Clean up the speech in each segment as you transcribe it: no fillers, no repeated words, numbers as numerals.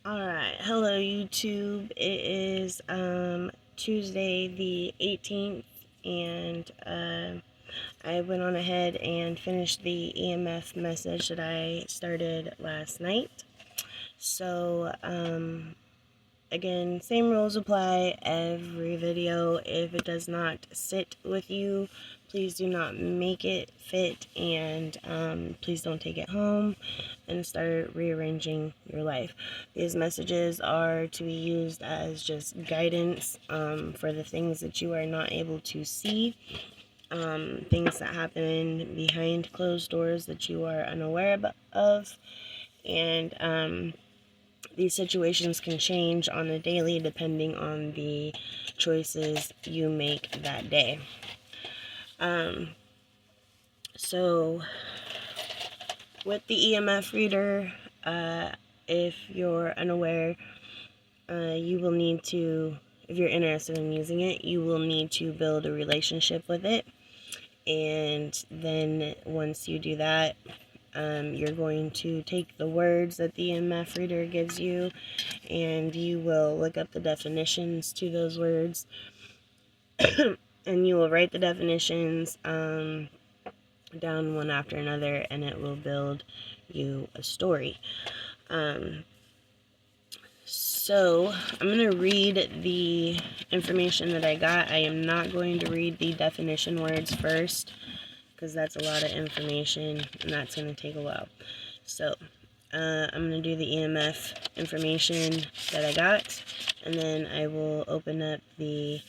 Alright, hello YouTube. It is Tuesday the 18th, and I went on ahead and finished the EMF message that I started last night. So again, same rules apply every video. If it does not sit with you, please do not make it fit, and please don't take it home and start rearranging your life. These messages are to be used as just guidance for the things that you are not able to see, things that happen behind closed doors that you are unaware of, and these situations can change on a daily depending on the choices you make that day. So with the EMF reader, if you're unaware, you will need to, if you're interested in using it, you will need to build a relationship with it. And then once you do that, you're going to take the words that the EMF reader gives you, and you will look up the definitions to those words, and you will write the definitions down one after another, and it will build you a story. So I'm going to read the information that I got. I am not going to read the definition words first, because that's a lot of information, and that's going to take a while. So I'm going to do the EMF information that I got, and then I will open up the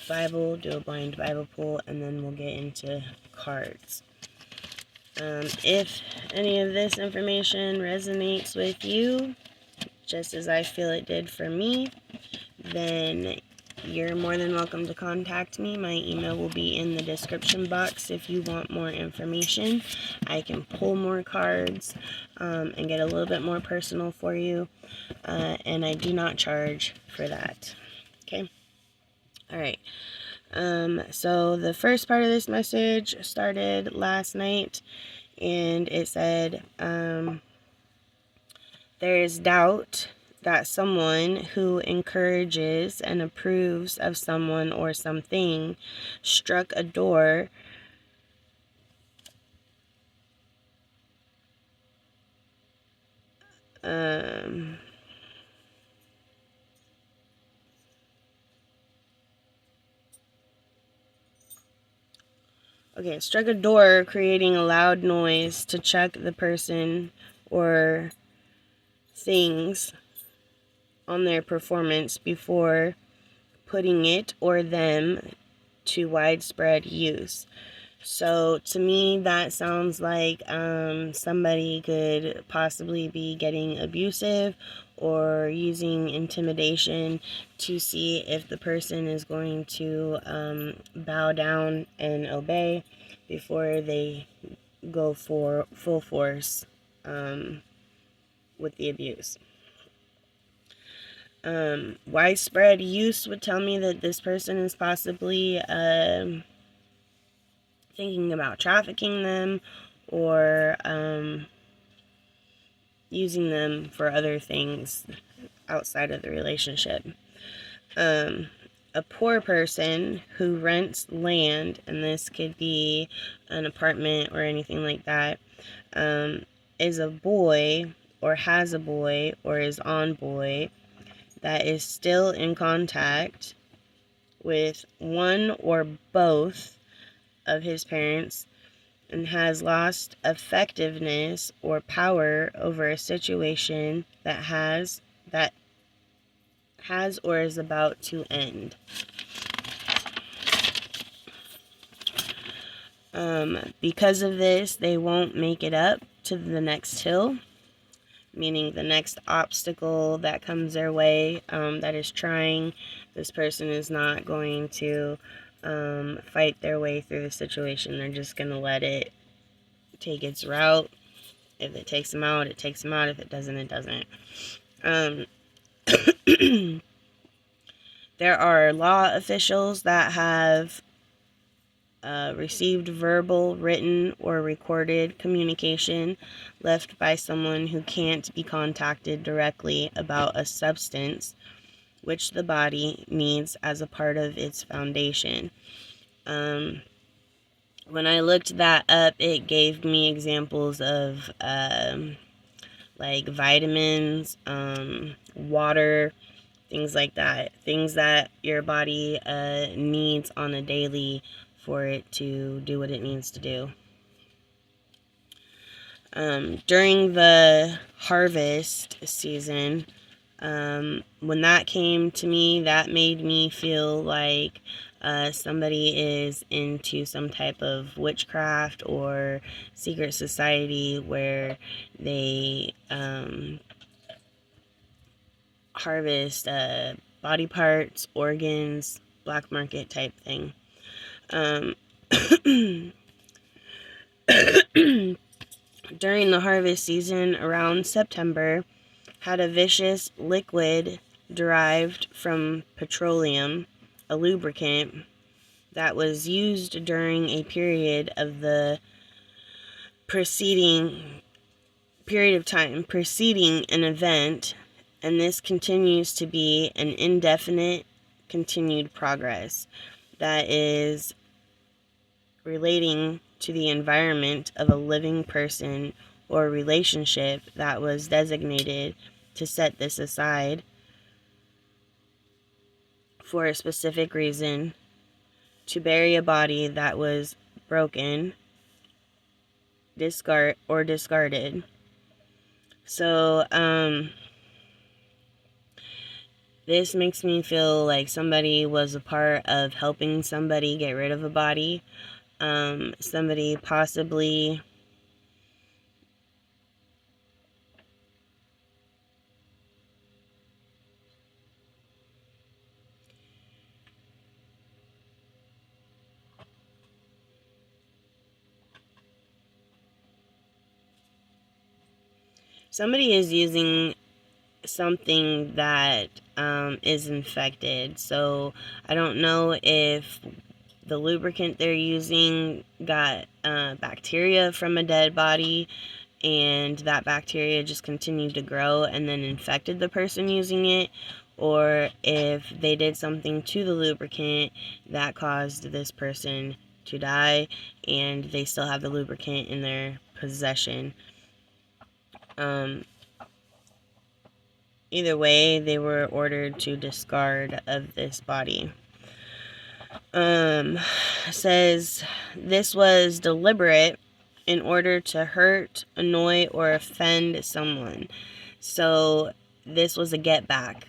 Bible, do a blind Bible pull, and then we'll get into cards. If any of this information resonates with you, just as I feel it did for me, then you're more than welcome to contact me. My email will be in the description box if you want more information. I can pull more cards and get a little bit more personal for you, and I do not charge for that. Okay? Alright. So the first part of this message started last night, and it said, there is doubt that someone who encourages and approves of someone or something struck a door struck a door, creating a loud noise to check the person or things on their performance before putting it or them to widespread use. So to me, that sounds like somebody could possibly be getting abusive or using intimidation to see if the person is going to bow down and obey before they go for full force with the abuse. Widespread use would tell me that this person is possibly thinking about trafficking them or using them for other things outside of the relationship. A poor person who rents land, and this could be an apartment or anything like that, is a boy or has a boy or is on boy that is still in contact with one or both of his parents and has lost effectiveness or power over a situation that has or is about to end. Because of this, they won't make it up to the next hill, meaning the next obstacle that comes their way that is trying. This person is not going to fight their way through the situation. They're just going to let it take its route. If it takes them out, it takes them out. If it doesn't, it doesn't. There are law officials that have received verbal, written, or recorded communication left by someone who can't be contacted directly about a substance which the body needs as a part of its foundation. When I looked that up, it gave me examples of like vitamins, water, things like that. Things that your body needs on a daily for it to do what it needs to do. During the harvest season, when that came to me, that made me feel like somebody is into some type of witchcraft or secret society where they harvest body parts, organs, black market type thing. During the harvest season around September, had a viscous liquid derived from petroleum, a lubricant, that was used during a period of time preceding an event, and this continues to be an indefinite continued progress that is relating to the environment of a living person or relationship that was designated to set this aside for a specific reason, to bury a body that was broken, discarded. So, this makes me feel like somebody was a part of helping somebody get rid of a body. Somebody possibly is using something that is infected. So I don't know if the lubricant they're using got bacteria from a dead body, and that bacteria just continued to grow and then infected the person using it, or if they did something to the lubricant that caused this person to die and they still have the lubricant in their possession. Either way, they were ordered to discard of this body. Says this was deliberate in order to hurt, annoy, or offend someone. So this was a get back.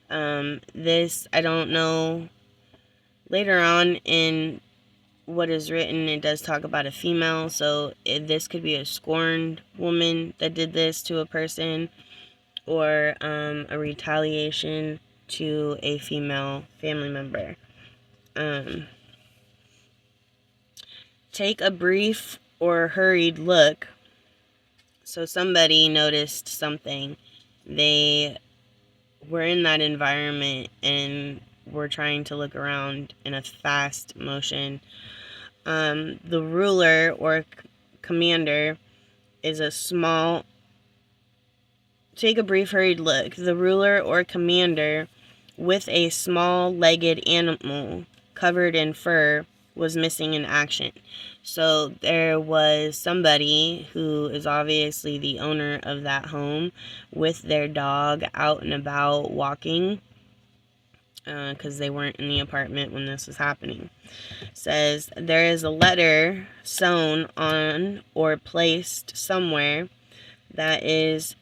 This, I don't know. Later on in what is written, it does talk about a female, so this could be a scorned woman that did this to a person, or a retaliation to a female family member. Take a brief or hurried look. So somebody noticed something. They were in that environment and were trying to look around in a fast motion. The ruler or commander is a small... Take a brief hurried look. The ruler or commander with a small-legged animal covered in fur was missing in action. So there was somebody who is obviously the owner of that home with their dog out and about walking, because they weren't in the apartment when this was happening. It says there is a letter sewn on or placed somewhere that is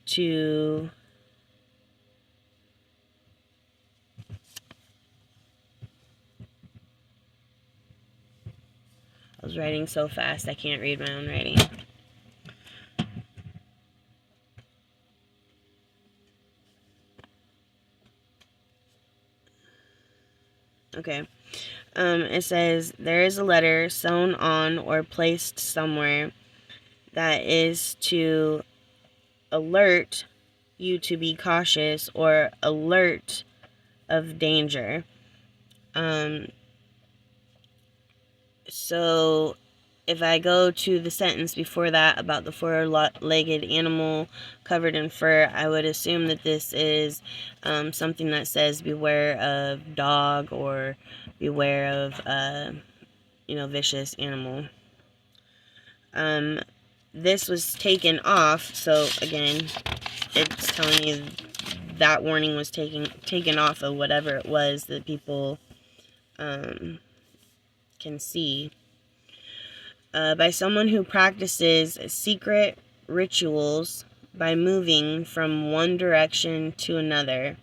to... I was writing so fast I can't read my own writing. Okay. It says there is a letter sewn on or placed somewhere that is to alert you to be cautious or alert of danger. So if I go to the sentence before that about the four-legged animal covered in fur, I would assume that this is something that says beware of dog or beware of, vicious animal. This was taken off, so again, it's telling you that warning was taken off of whatever it was that people can see. By someone who practices secret rituals by moving from one direction to another,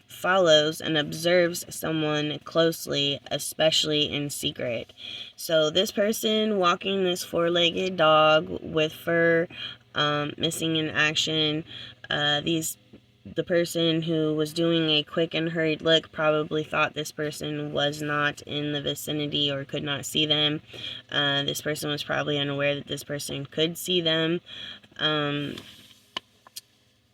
follows and observes someone closely, especially in secret. So this person walking this four-legged dog with fur, missing in action, the person who was doing a quick and hurried look probably thought this person was not in the vicinity or could not see them. This person was probably unaware that this person could see them. And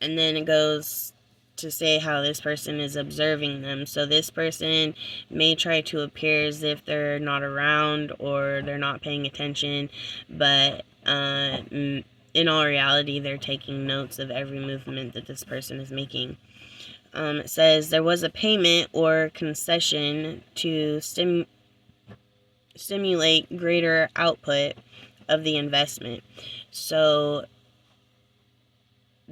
then it goes to say how this person is observing them. So this person may try to appear as if they're not around or they're not paying attention, but in all reality, they're taking notes of every movement that this person is making. It says there was a payment or concession to stimulate greater output of the investment. So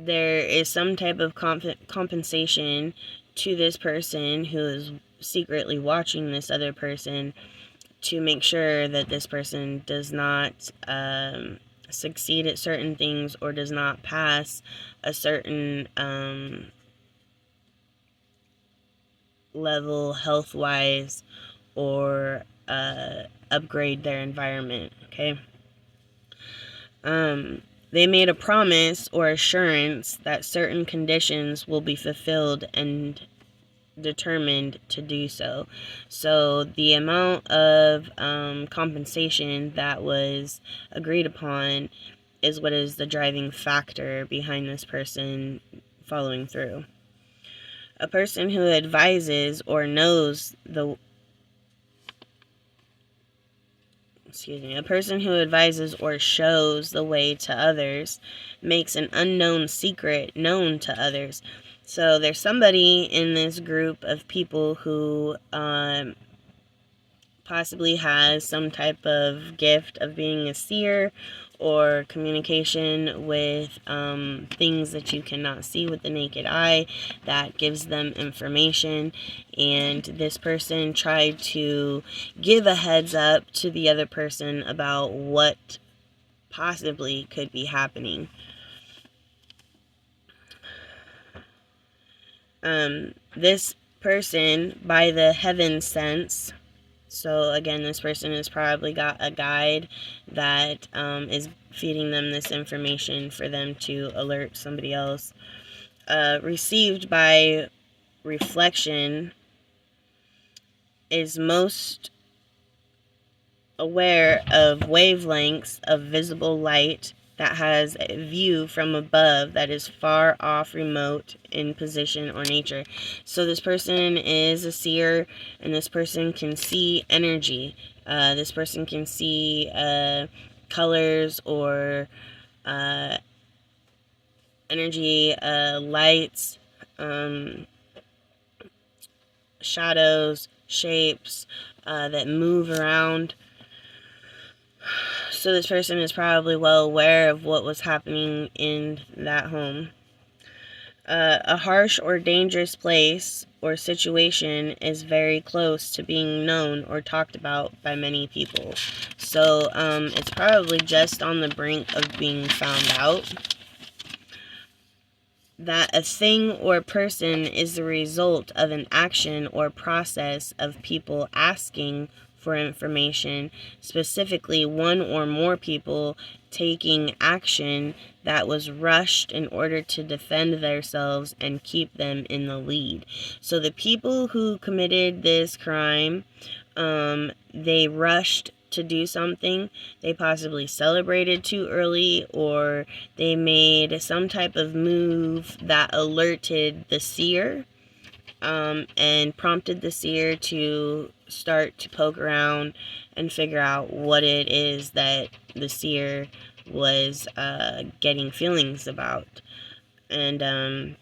there is some type of compensation to this person who is secretly watching this other person to make sure that this person does not succeed at certain things or does not pass a certain level health-wise or upgrade their environment, okay? They made a promise or assurance that certain conditions will be fulfilled and determined to do so. So the amount of compensation that was agreed upon is what is the driving factor behind this person following through. A person who advises or knows a person who advises or shows the way to others makes an unknown secret known to others. So there's somebody in this group of people who possibly has some type of gift of being a seer or communication with things that you cannot see with the naked eye that gives them information, and this person tried to give a heads up to the other person about what possibly could be happening. This person, by the heaven sense, so again, this person has probably got a guide that is feeding them this information for them to alert somebody else. Received by reflection is most aware of wavelengths of visible light that has a view from above that is far off, remote in position or nature. So this person is a seer, and this person can see energy. This person can see colors or energy, lights, shadows, shapes that move around. So this person is probably well aware of what was happening in that home. A harsh or dangerous place or situation is very close to being known or talked about by many people. So it's probably just on the brink of being found out. That a thing or person is the result of an action or process of people asking for information, specifically one or more people taking action that was rushed in order to defend themselves and keep them in the lead. So the people who committed this crime, they rushed to do something. They possibly celebrated too early, or they made some type of move that alerted the seer and prompted the seer to start to poke around and figure out what it is that the seer was getting feelings about. And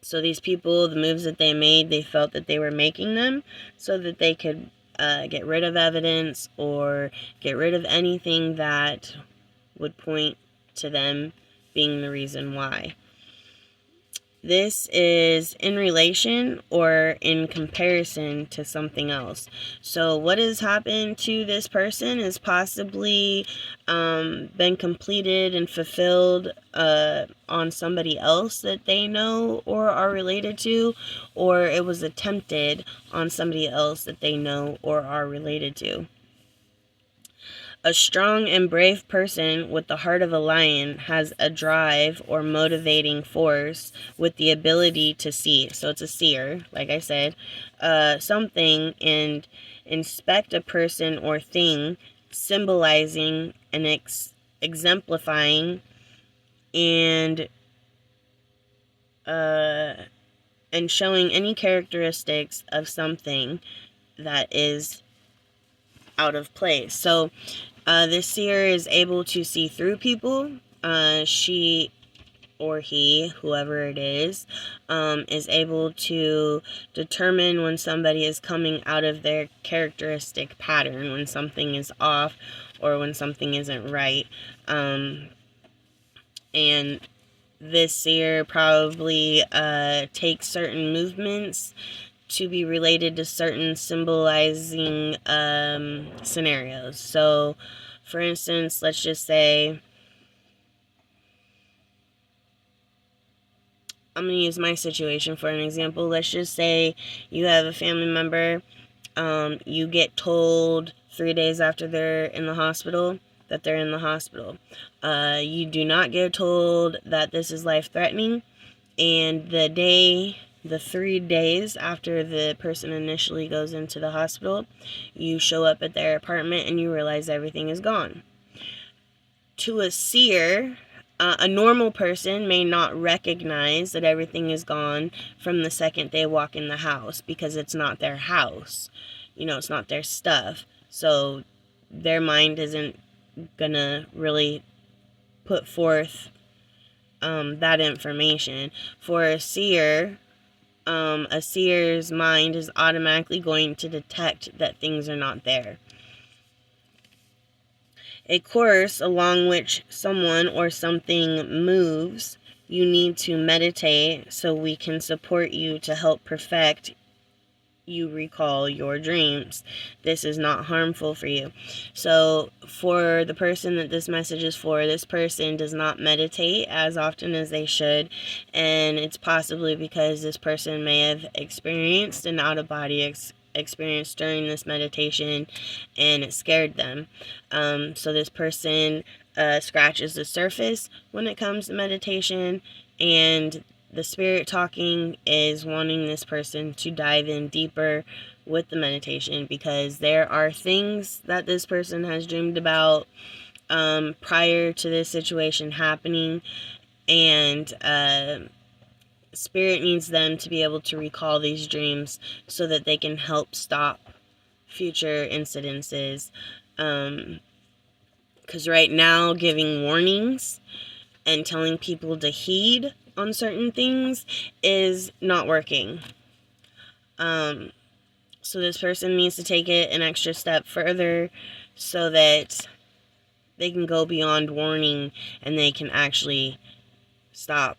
so these people, the moves that they made, they felt that they were making them so that they could get rid of evidence or get rid of anything that would point to them being the reason why. This is in relation or in comparison to something else. So what has happened to this person is possibly been completed and fulfilled on somebody else that they know or are related to, or it was attempted on somebody else that they know or are related to. A strong and brave person with the heart of a lion has a drive or motivating force with the ability to see. So it's a seer, like I said, something and inspect a person or thing, symbolizing and exemplifying and showing any characteristics of something that is out of place. So this seer is able to see through people. She or he, whoever it is able to determine when somebody is coming out of their characteristic pattern, when something is off or when something isn't right. And this seer probably takes certain movements to be related to certain symbolizing scenarios. So, for instance, let's just say, I'm going to use my situation for an example. Let's just say you have a family member, you get told 3 days after they're in the hospital that they're in the hospital. You do not get told that this is life-threatening, and the 3 days after the person initially goes into the hospital, you show up at their apartment and you realize everything is gone. To a seer, a normal person may not recognize that everything is gone from the second they walk in the house, because it's not their house. It's not their stuff. So their mind isn't gonna really put forth that information. For a seer's mind is automatically going to detect that things are not there. A course along which someone or something moves, you need to meditate so we can support you to help perfect you recall your dreams. This is not harmful for you. So for the person that this message is for, this person does not meditate as often as they should, and it's possibly because this person may have experienced an out-of-body experience during this meditation and it scared them. So this person scratches the surface when it comes to meditation, and the spirit talking is wanting this person to dive in deeper with the meditation, because there are things that this person has dreamed about prior to this situation happening, and spirit needs them to be able to recall these dreams so that they can help stop future incidences. Because right now, giving warnings and telling people to heed on certain things is not working. So this person needs to take it an extra step further so that they can go beyond warning and they can actually stop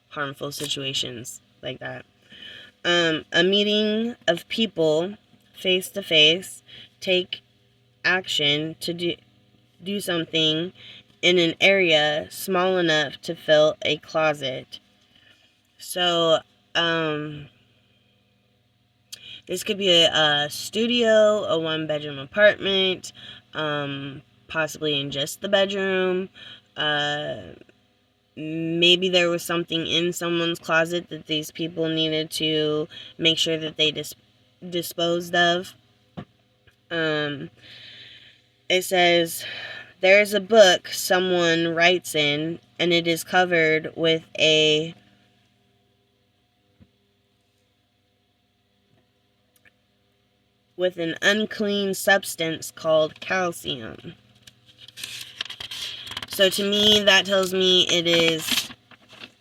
harmful situations like that. A meeting of people face to face take action to do something in an area small enough to fill a closet. So, this could be a studio, a one-bedroom apartment, possibly in just the bedroom. Maybe there was something in someone's closet that these people needed to make sure that they disposed of. It says, there's a book someone writes in, and it is covered with a with an unclean substance called calcium. So to me, that tells me it is,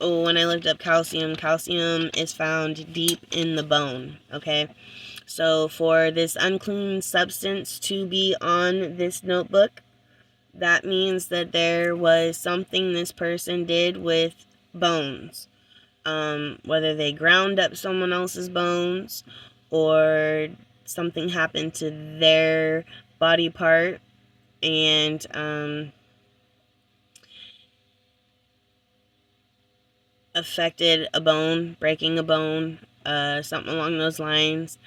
when I looked up calcium, calcium is found deep in the bone, okay? So for this unclean substance to be on this notebook, that means that there was something this person did with bones. Whether they ground up someone else's bones or something happened to their body part and affected a bone, breaking a bone, something along those lines.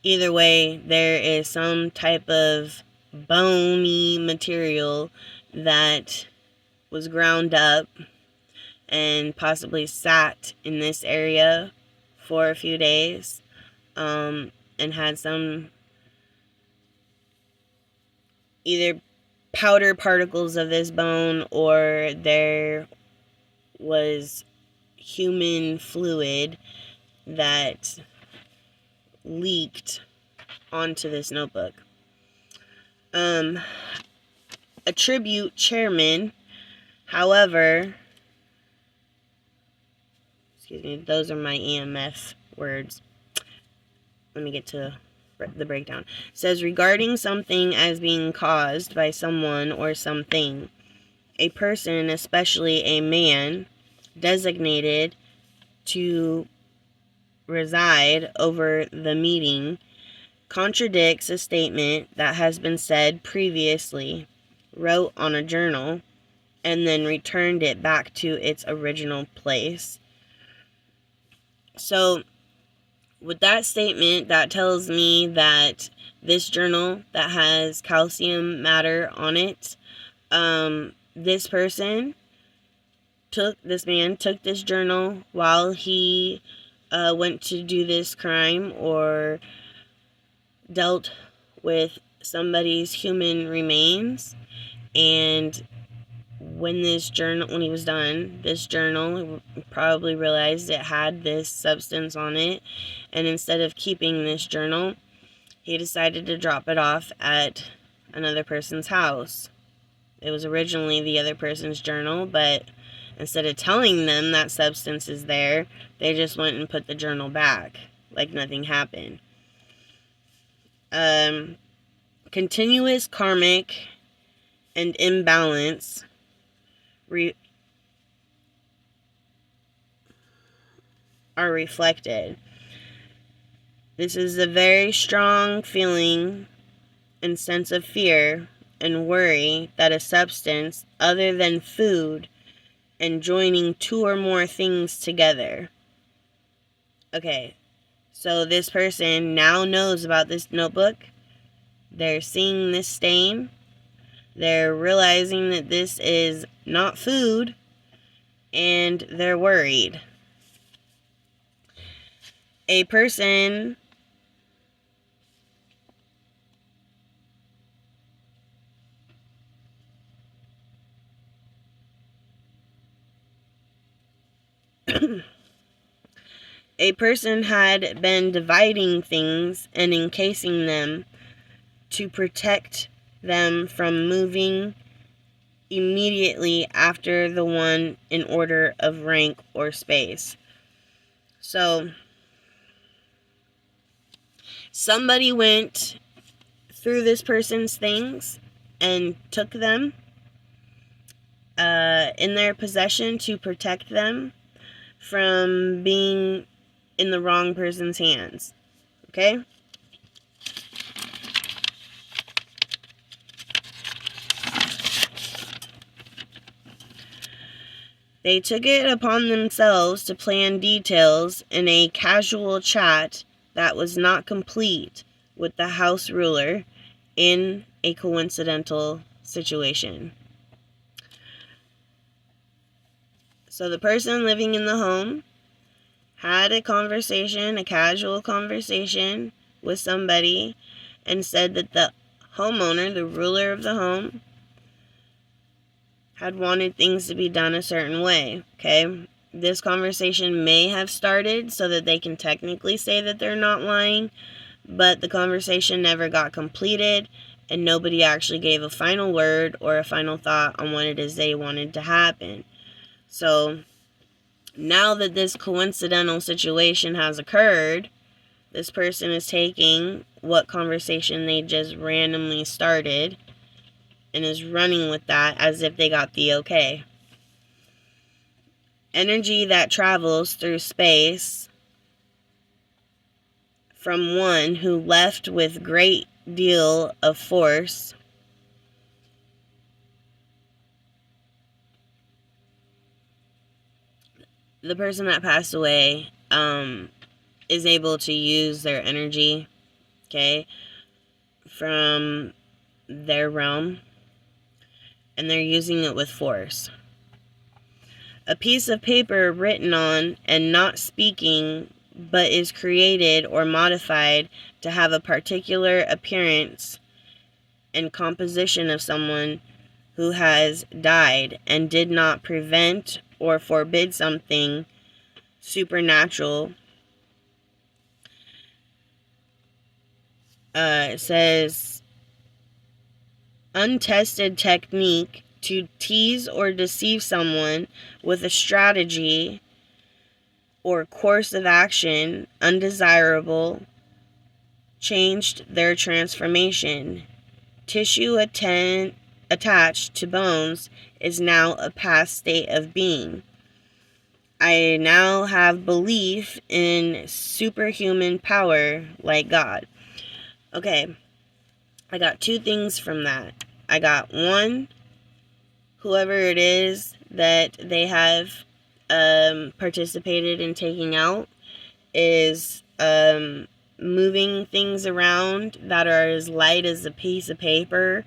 Either way, there is some type of bony material that was ground up and possibly sat in this area for a few days, and had some either powder particles of this bone or there was human fluid that leaked onto this notebook. A tribute chairman, however, excuse me, those are my EMF words. Let me get to the breakdown. It says, regarding something as being caused by someone or something, a person, especially a man, designated to reside over the meeting, contradicts a statement that has been said previously, wrote on a journal, and then returned it back to its original place. So, with that statement, that tells me that this journal that has calcium matter on it, this man took this journal while he went to do this crime or dealt with somebody's human remains, and when he was done, this journal probably realized it had this substance on it, and instead of keeping this journal, he decided to drop it off at another person's house. It was originally the other person's journal, but instead of telling them that substance is there, they just went and put the journal back like nothing happened. Continuous karmic and imbalance are reflected. This is a very strong feeling and sense of fear and worry that a substance other than food and joining two or more things together. Okay, so this person now knows about this notebook. They're seeing this stain. They're realizing that this is not food, and they're worried. A person had been dividing things and encasing them to protect them from moving immediately after the one in order of rank or space. So, somebody went through this person's things and took them in their possession to protect them from being in the wrong person's hands. Okay? They took it upon themselves to plan details in a casual chat that was not complete with the house ruler in a coincidental situation. So the person living in the home had a casual conversation with somebody, and said that the homeowner, the ruler of the home, had wanted things to be done a certain way, okay? This conversation may have started so that they can technically say that they're not lying, but the conversation never got completed, and nobody actually gave a final word or a final thought on what it is they wanted to happen. So now that this coincidental situation has occurred, this person is taking what conversation they just randomly started and is running with that as if they got the okay. Energy that travels through space from one who left with great deal of force the person that passed away is able to use their energy, okay, from their realm, and they're using it with force. A piece of paper written on and not speaking, but is created or modified to have a particular appearance and composition of someone who has died and did not prevent or forbid something supernatural. It says, untested technique to tease or deceive someone with a strategy or course of action undesirable, changed their transformation. Tissue attached to bones is now a past state of being. I now have belief in superhuman power like God. Okay, I got two things from that. I got one, whoever it is that they have participated in taking out is moving things around that are as light as a piece of paper,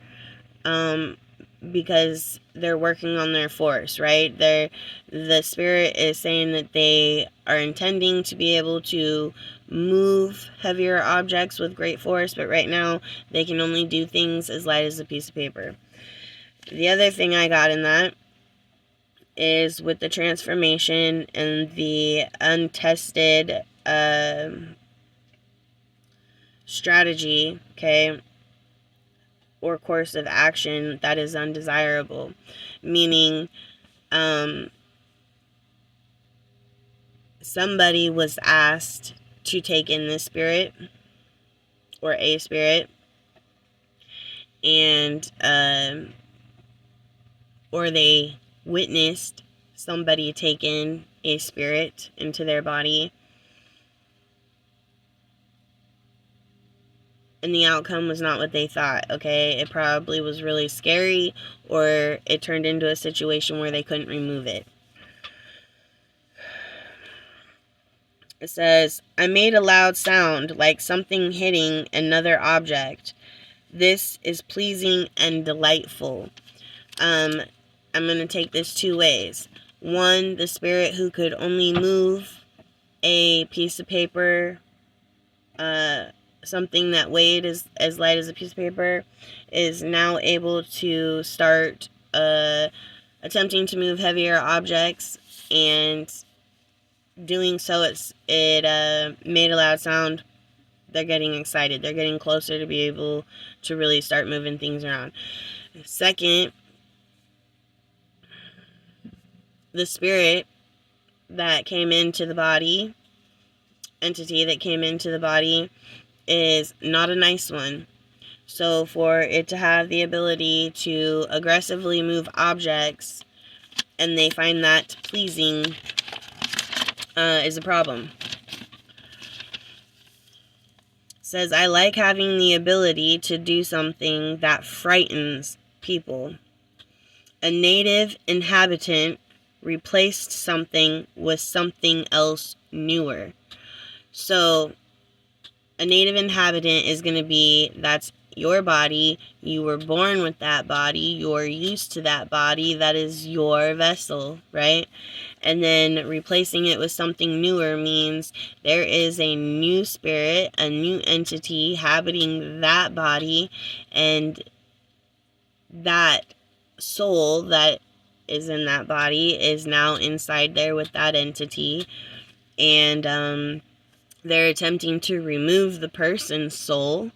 because they're working on their force, right? The spirit is saying that they are intending to be able to move heavier objects with great force, but right now they can only do things as light as a piece of paper. The other thing I got in that is with the transformation and the untested strategy, okay, or course of action that is undesirable, meaning somebody was asked to take in this spirit or a spirit, and or they witnessed somebody take in a spirit into their body, and the outcome was not what they thought, okay? It probably was really scary, or it turned into a situation where they couldn't remove it. It says, I made a loud sound like something hitting another object. This is pleasing and delightful. I'm going to take this two ways. One, the spirit who could only move a piece of paper, something that weighed as light as a piece of paper, is now able to start attempting to move heavier objects, and doing so it made a loud sound. They're getting excited. They're getting closer to be able to really start moving things around. Second, the spirit that came into the body, entity that came into the body, is not a nice one. So for it to have the ability to aggressively move objects, and they find that pleasing, is a problem. It says, I like having the ability to do something that frightens people. A native inhabitant replaced something with something else newer. So a native inhabitant is going to be, that's your body, you were born with that body, you're used to that body, that is your vessel, right? And then replacing it with something newer means there is a new spirit, a new entity inhabiting that body, and that soul that is in that body is now inside there with that entity, and They're attempting to remove the person's soul,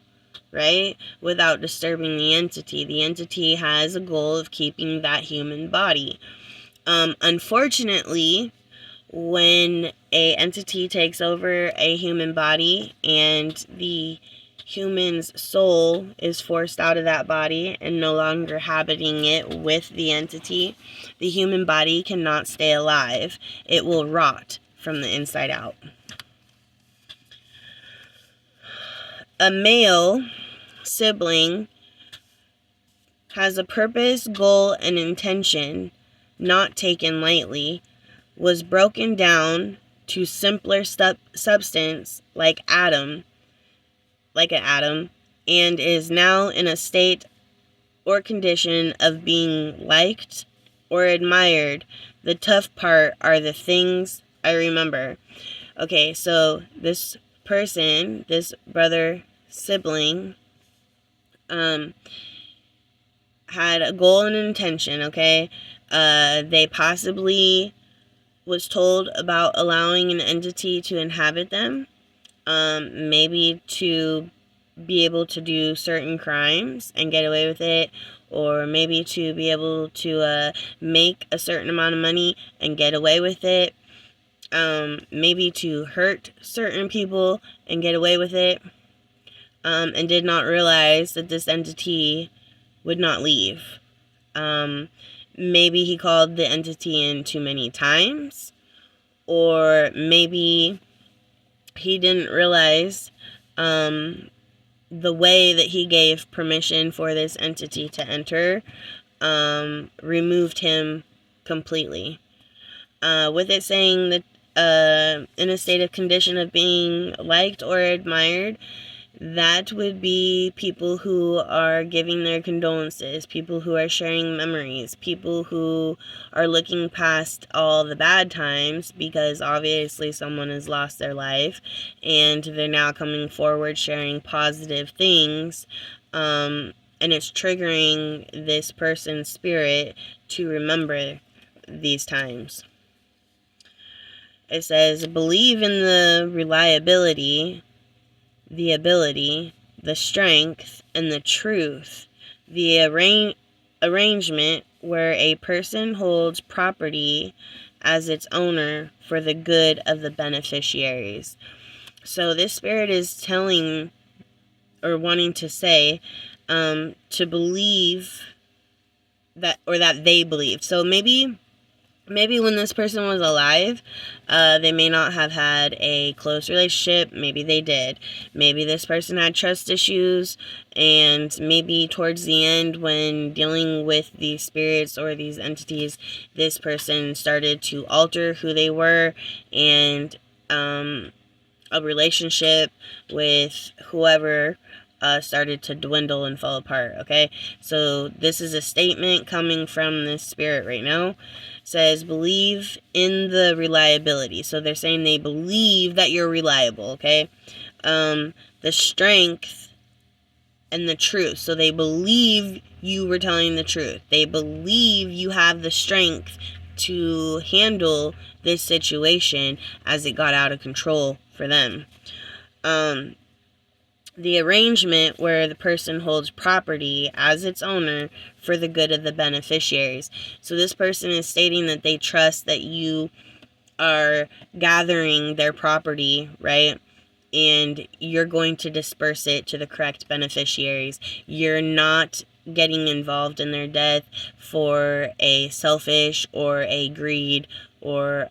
right, without disturbing the entity. The entity has a goal of keeping that human body. Unfortunately, when a entity takes over a human body and the human's soul is forced out of that body and no longer habiting it with the entity, the human body cannot stay alive. It will rot from the inside out. A male sibling has a purpose, goal, and intention not taken lightly, was broken down to simpler substance like an atom, and is now in a state or condition of being liked or admired. The tough part are the things I remember. Okay, so this person, this brother, sibling, had a goal and an intention, okay? They possibly was told about allowing an entity to inhabit them, maybe to be able to do certain crimes and get away with it, or maybe to be able to make a certain amount of money and get away with it, maybe to hurt certain people and get away with it, and did not realize that this entity would not leave. Maybe he called the entity in too many times, or maybe he didn't realize the way that he gave permission for this entity to enter removed him completely. With it saying that in a state of condition of being liked or admired, that would be people who are giving their condolences, people who are sharing memories, people who are looking past all the bad times because obviously someone has lost their life and they're now coming forward sharing positive things, and it's triggering this person's spirit to remember these times. It says, believe in the reliability, the ability, the strength, and the truth. The arrangement where a person holds property as its owner for the good of the beneficiaries. So this spirit is telling or wanting to say to believe that, or that they believe. So maybe when this person was alive, they may not have had a close relationship. Maybe they did. Maybe this person had trust issues, and maybe towards the end when dealing with these spirits or these entities, this person started to alter who they were, and a relationship with whoever started to dwindle and fall apart, okay? So this is a statement coming from this spirit right now. It says, believe in the reliability. So they're saying they believe that you're reliable, okay? The strength and the truth. So they believe you were telling the truth. They believe you have the strength to handle this situation as it got out of control for them. The arrangement where the person holds property as its owner for the good of the beneficiaries. So this person is stating that they trust that you are gathering their property, right? And you're going to disperse it to the correct beneficiaries. You're not getting involved in their death for a selfish or a greed or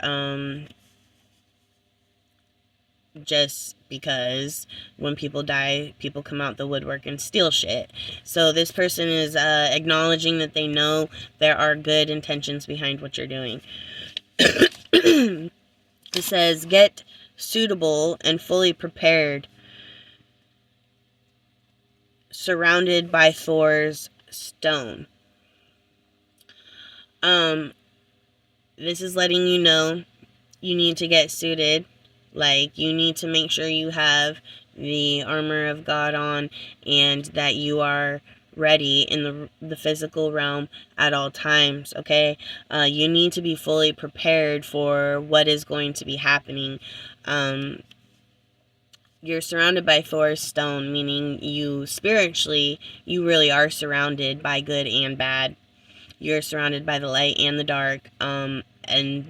just because when people die, people come out the woodwork and steal shit. So this person is acknowledging that they know there are good intentions behind what you're doing. It says, get suitable and fully prepared, surrounded by Thor's stone. This is letting you know you need to get suited. Like, you need to make sure you have the armor of God on and that you are ready in the physical realm at all times, okay? You need to be fully prepared for what is going to be happening. you're surrounded by Thor's stone, meaning you spiritually, you really are surrounded by good and bad. You're surrounded by the light and the dark, and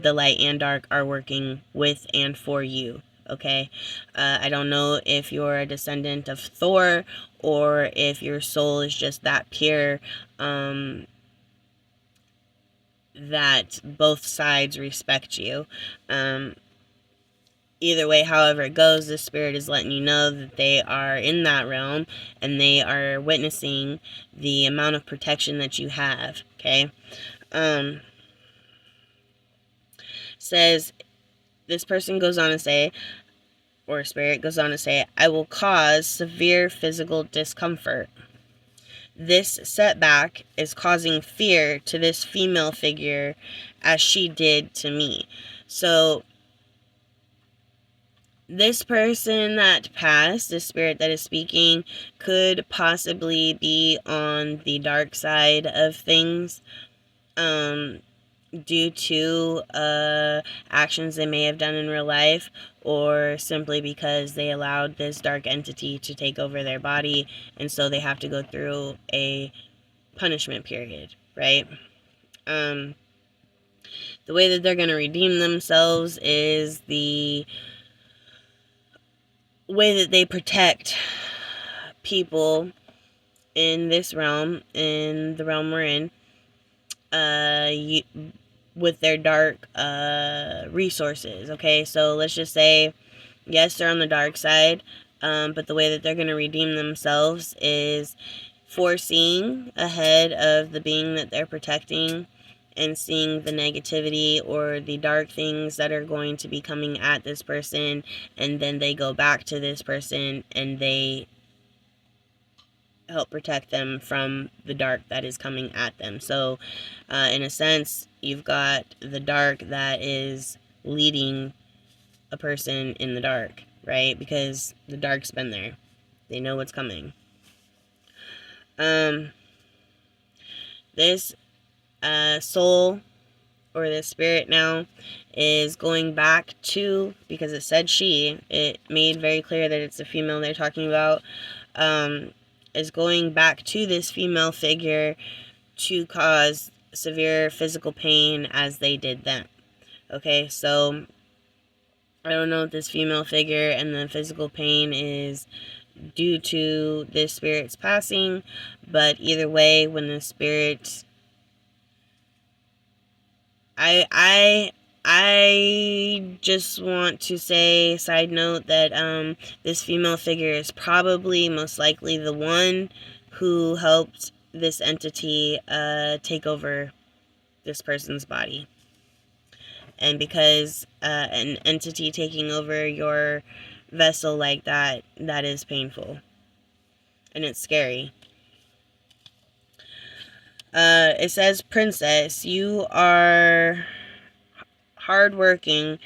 the light and dark are working with and for you. Okay, I don't know if you're a descendant of Thor or if your soul is just that pure, that both sides respect you. Either way, however it goes, the spirit is letting you know that they are in that realm and they are witnessing the amount of protection that you have. Okay, says this person goes on to say, or spirit goes on to say, I will cause severe physical discomfort. This setback is causing fear to this female figure as she did to me. So this person that passed, the spirit that is speaking, could possibly be on the dark side of things, due to actions they may have done in real life, or simply because they allowed this dark entity to take over their body, and so they have to go through a punishment period, right? The way that they're going to redeem themselves is the way that they protect people in this realm, in the realm we're in, with their dark resources. Okay, so let's just say, yes, they're on the dark side, but the way that they're going to redeem themselves is foreseeing ahead of the being that they're protecting and seeing the negativity or the dark things that are going to be coming at this person, and then they go back to this person and they help protect them from the dark that is coming at them. So in a sense, you've got the dark that is leading a person in the dark, right? Because the dark's been there. They know what's coming. This soul, or this spirit now, is going back to, because it said she, it made very clear that it's a female they're talking about, is going back to this female figure to cause severe physical pain as they did them. Okay, so I don't know if this female figure and the physical pain is due to this spirit's passing, but either way, when the spirit, I just want to say, side note, that this female figure is probably most likely the one who helped this entity take over this person's body. And because an entity taking over your vessel like that, that is painful. And it's scary. It says, Princess, you are hardworking,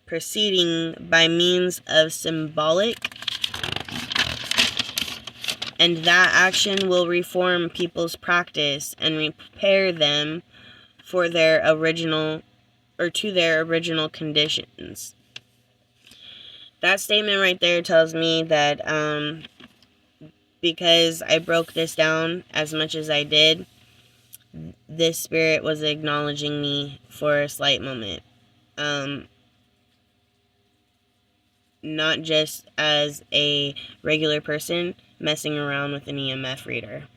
proceeding by means of symbolic, and that action will reform people's practice and repair them for their original, or to their original conditions. That statement right there tells me that because I broke this down as much as I did, this spirit was acknowledging me for a slight moment. Not just as a regular person messing around with an EMF reader.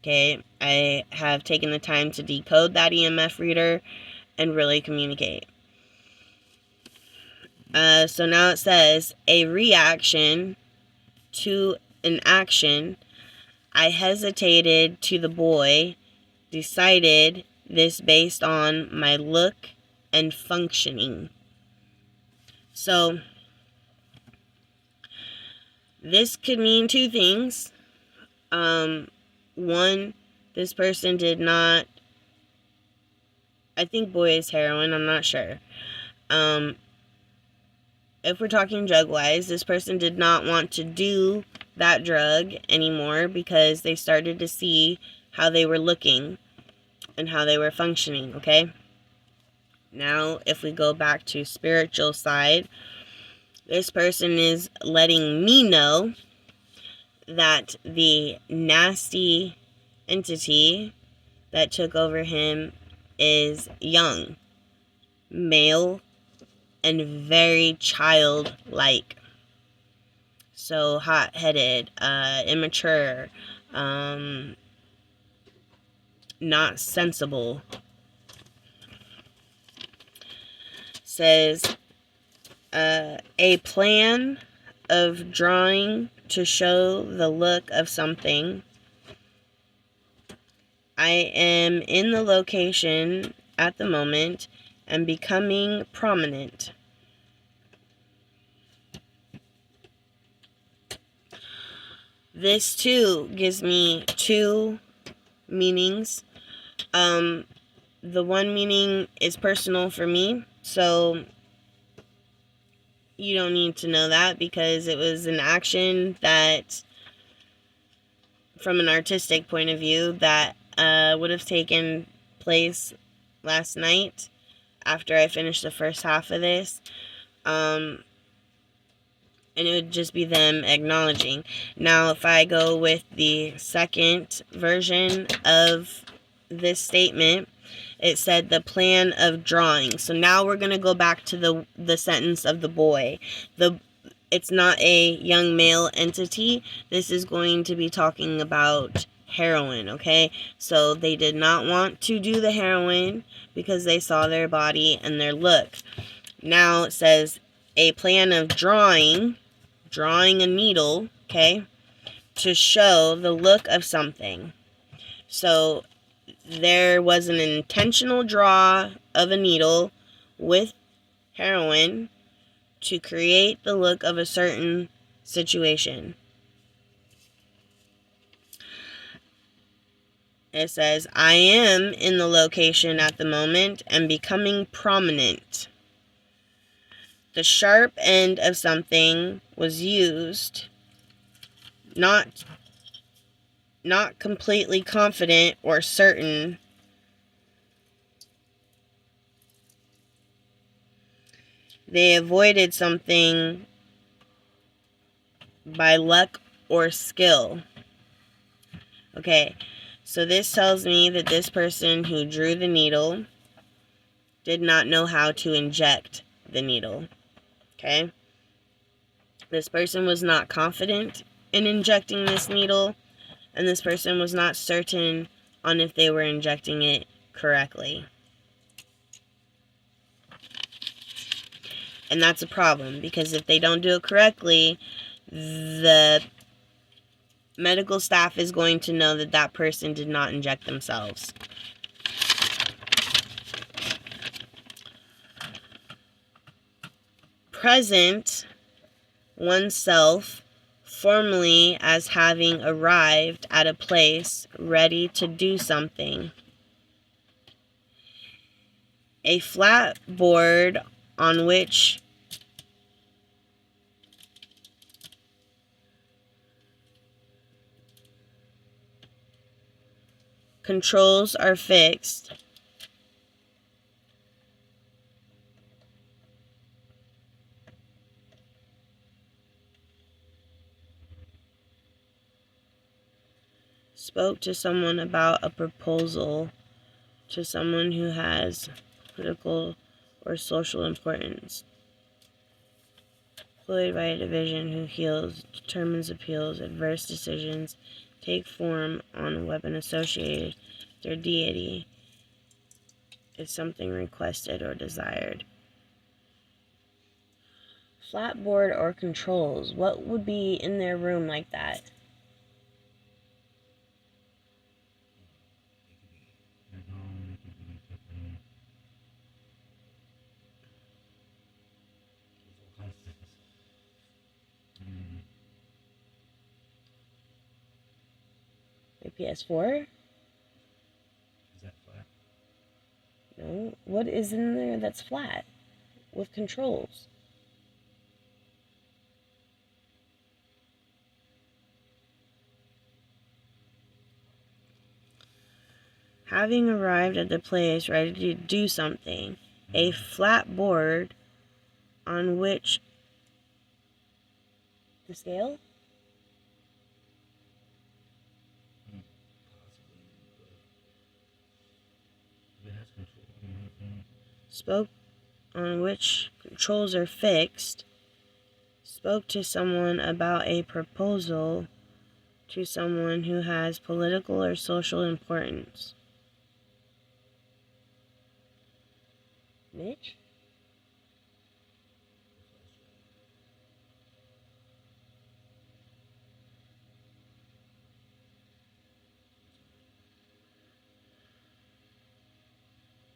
Okay, I have taken the time to decode that EMF reader and really communicate. So now it says, a reaction to an action. I hesitated to the boy, decided this based on my look and functioning. So this could mean two things. One, this person did not, I think boy is heroin, I'm not sure. If we're talking drug-wise, this person did not want to do that drug anymore because they started to see how they were looking and how they were functioning, okay? Now, if we go back to spiritual side, This person is letting me know that the nasty entity that took over him is young, male, and very childlike. So hot-headed, immature, not sensible. Says a plan of drawing to show the look of something. I am in the location at the moment and becoming prominent. This too gives me two meanings. The one meaning is personal for me, so you don't need to know that because it was an action that, from an artistic point of view, that would have taken place last night after I finished the first half of this. And it would just be them acknowledging. Now, if I go with the second version of this statement, it said the plan of drawing. So now we're going to go back to the sentence of the boy. It's not a young male entity. This is going to be talking about heroin, okay? So they did not want to do the heroin because they saw their body and their look. Now it says a plan of drawing a needle, okay, to show the look of something. So there was an intentional draw of a needle with heroin to create the look of a certain situation. It says, I am in the location at the moment and becoming prominent. The sharp end of something was used, not completely confident or certain. They avoided something by luck or skill. Okay, so this tells me that this person who drew the needle did not know how to inject the needle. Okay? This person was not confident in injecting this needle, and this person was not certain on if they were injecting it correctly. And that's a problem, because if they don't do it correctly, the medical staff is going to know that that person did not inject themselves. Present oneself formally as having arrived at a place ready to do something. A flat board on which controls are fixed. Spoke to someone about a proposal to someone who has political or social importance. Employed by a division who heals, determines appeals, adverse decisions take form on a weapon associated with their deity is something requested or desired. Flatboard or controls. What would be in their room like that? A PS4? Is that flat? No. What is in there that's flat with controls? Having arrived at the place ready to do something, a flat board on which The scale? Possibly, but if it has control. Spoke on which controls are fixed. Spoke to someone about a proposal to someone who has political or social importance. Mitch?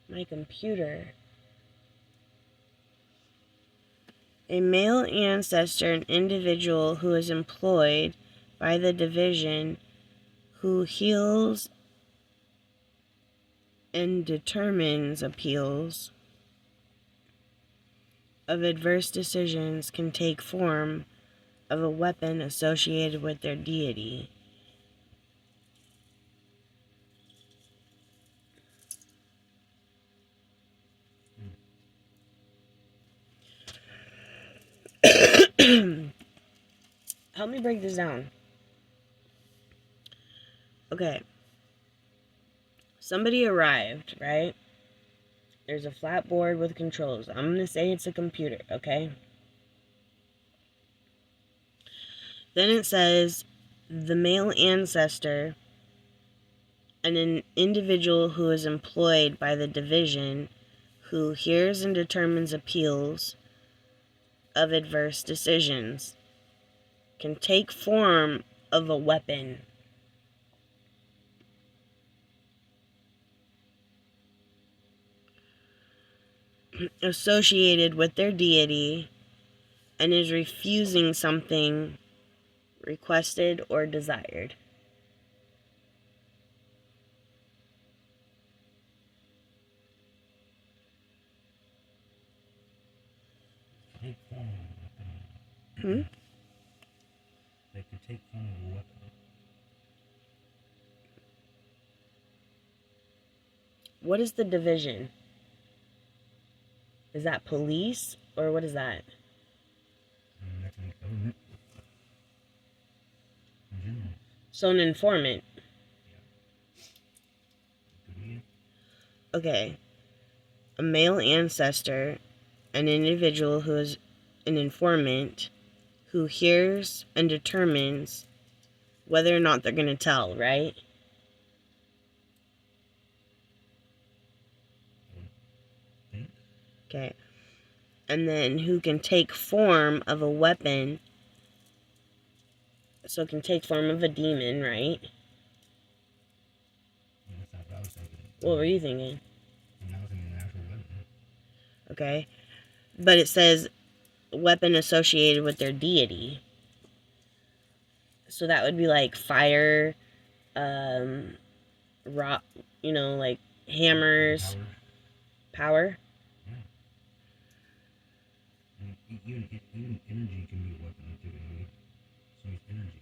My computer. A male ancestor, an individual who is employed by the division who heals and determines appeals of adverse decisions, can take form of a weapon associated with their deity. Help me break this down. Okay. Somebody arrived, right? There's a flat board with controls. I'm going to say it's a computer, okay? Then it says the male ancestor and an individual who is employed by the division who hears and determines appeals of adverse decisions can take form of a weapon associated with their deity and is refusing something requested or desired. Take form of a weapon. Hmm? They could take form of a weapon. What is the division? Is that police or what is that? That can be government. In general. So an informant. Could be. Okay. A male ancestor, an individual who is an informant who hears and determines whether or not they're going to tell, right? Okay. And then who can take form of a weapon. So it can take form of a demon, right? That's not what I was thinking. What were you thinking? And I was thinking an actual weapon. Okay. But it says weapon associated with their deity. So that would be like fire, rock, like hammers, power. Even energy can be a weapon too. So it's energy.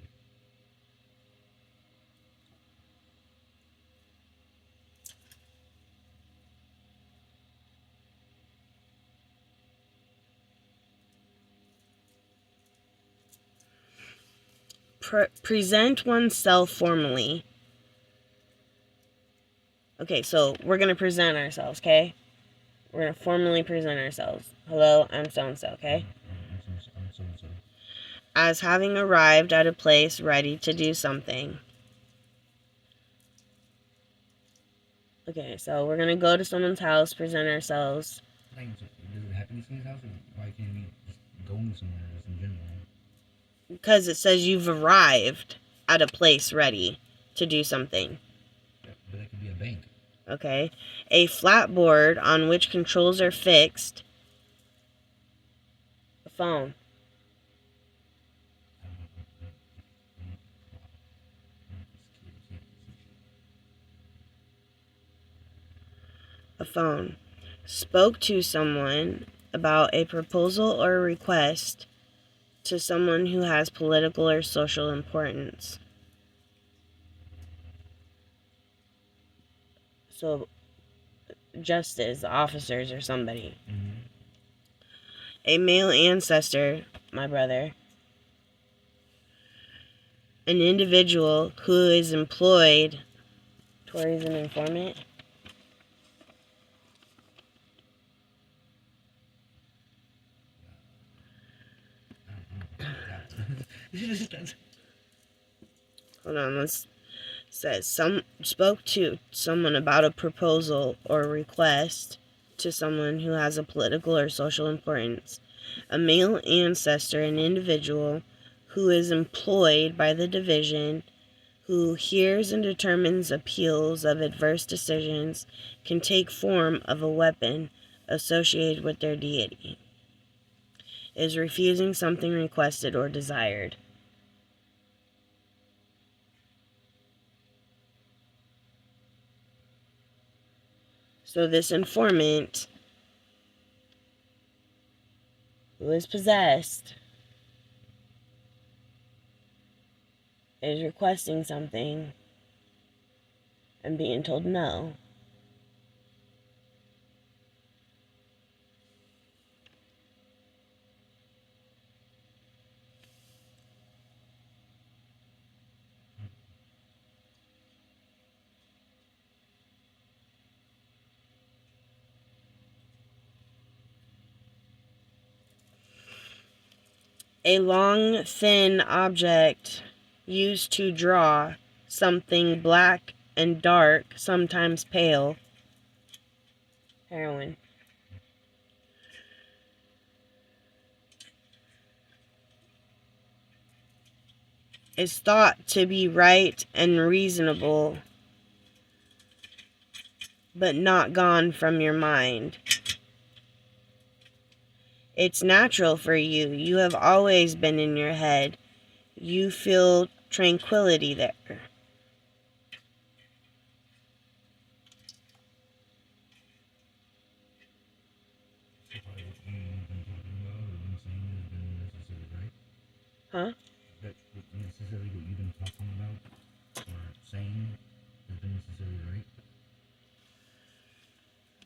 Present oneself formally. Okay, so we're going to present ourselves, okay? We're going to formally present ourselves. Hello, I'm so-and-so, okay? I'm so-and-so. As having arrived at a place ready to do something. Okay, so we're going to go to someone's house, present ourselves. Does it have to be someone's house, or why can't we just go somewhere just in general? Because it says you've arrived at a place ready to do something. But it could be a bank. Okay. A flat board on which controls are fixed. A phone. A phone. Spoke to someone about a proposal or a request to someone who has political or social importance. So, justice, officers, or somebody. Mm-hmm. A male ancestor, my brother, an individual who is employed. Tori's an informant. Hold on, let's says spoke to someone about a proposal or request to someone who has a political or social importance. A male ancestor, an individual who is employed by the division, who hears and determines appeals of adverse decisions, can take form of a weapon associated with their deity. Is refusing something requested or desired. So this informant who is possessed is requesting something and being told no. A long, thin object used to draw something black and dark, sometimes pale. Heroin. Is thought to be right and reasonable, but not gone from your mind. It's natural for you. You have always been in your head. You feel tranquility there. Huh? That's necessarily what you've been talking about or saying has been necessarily right.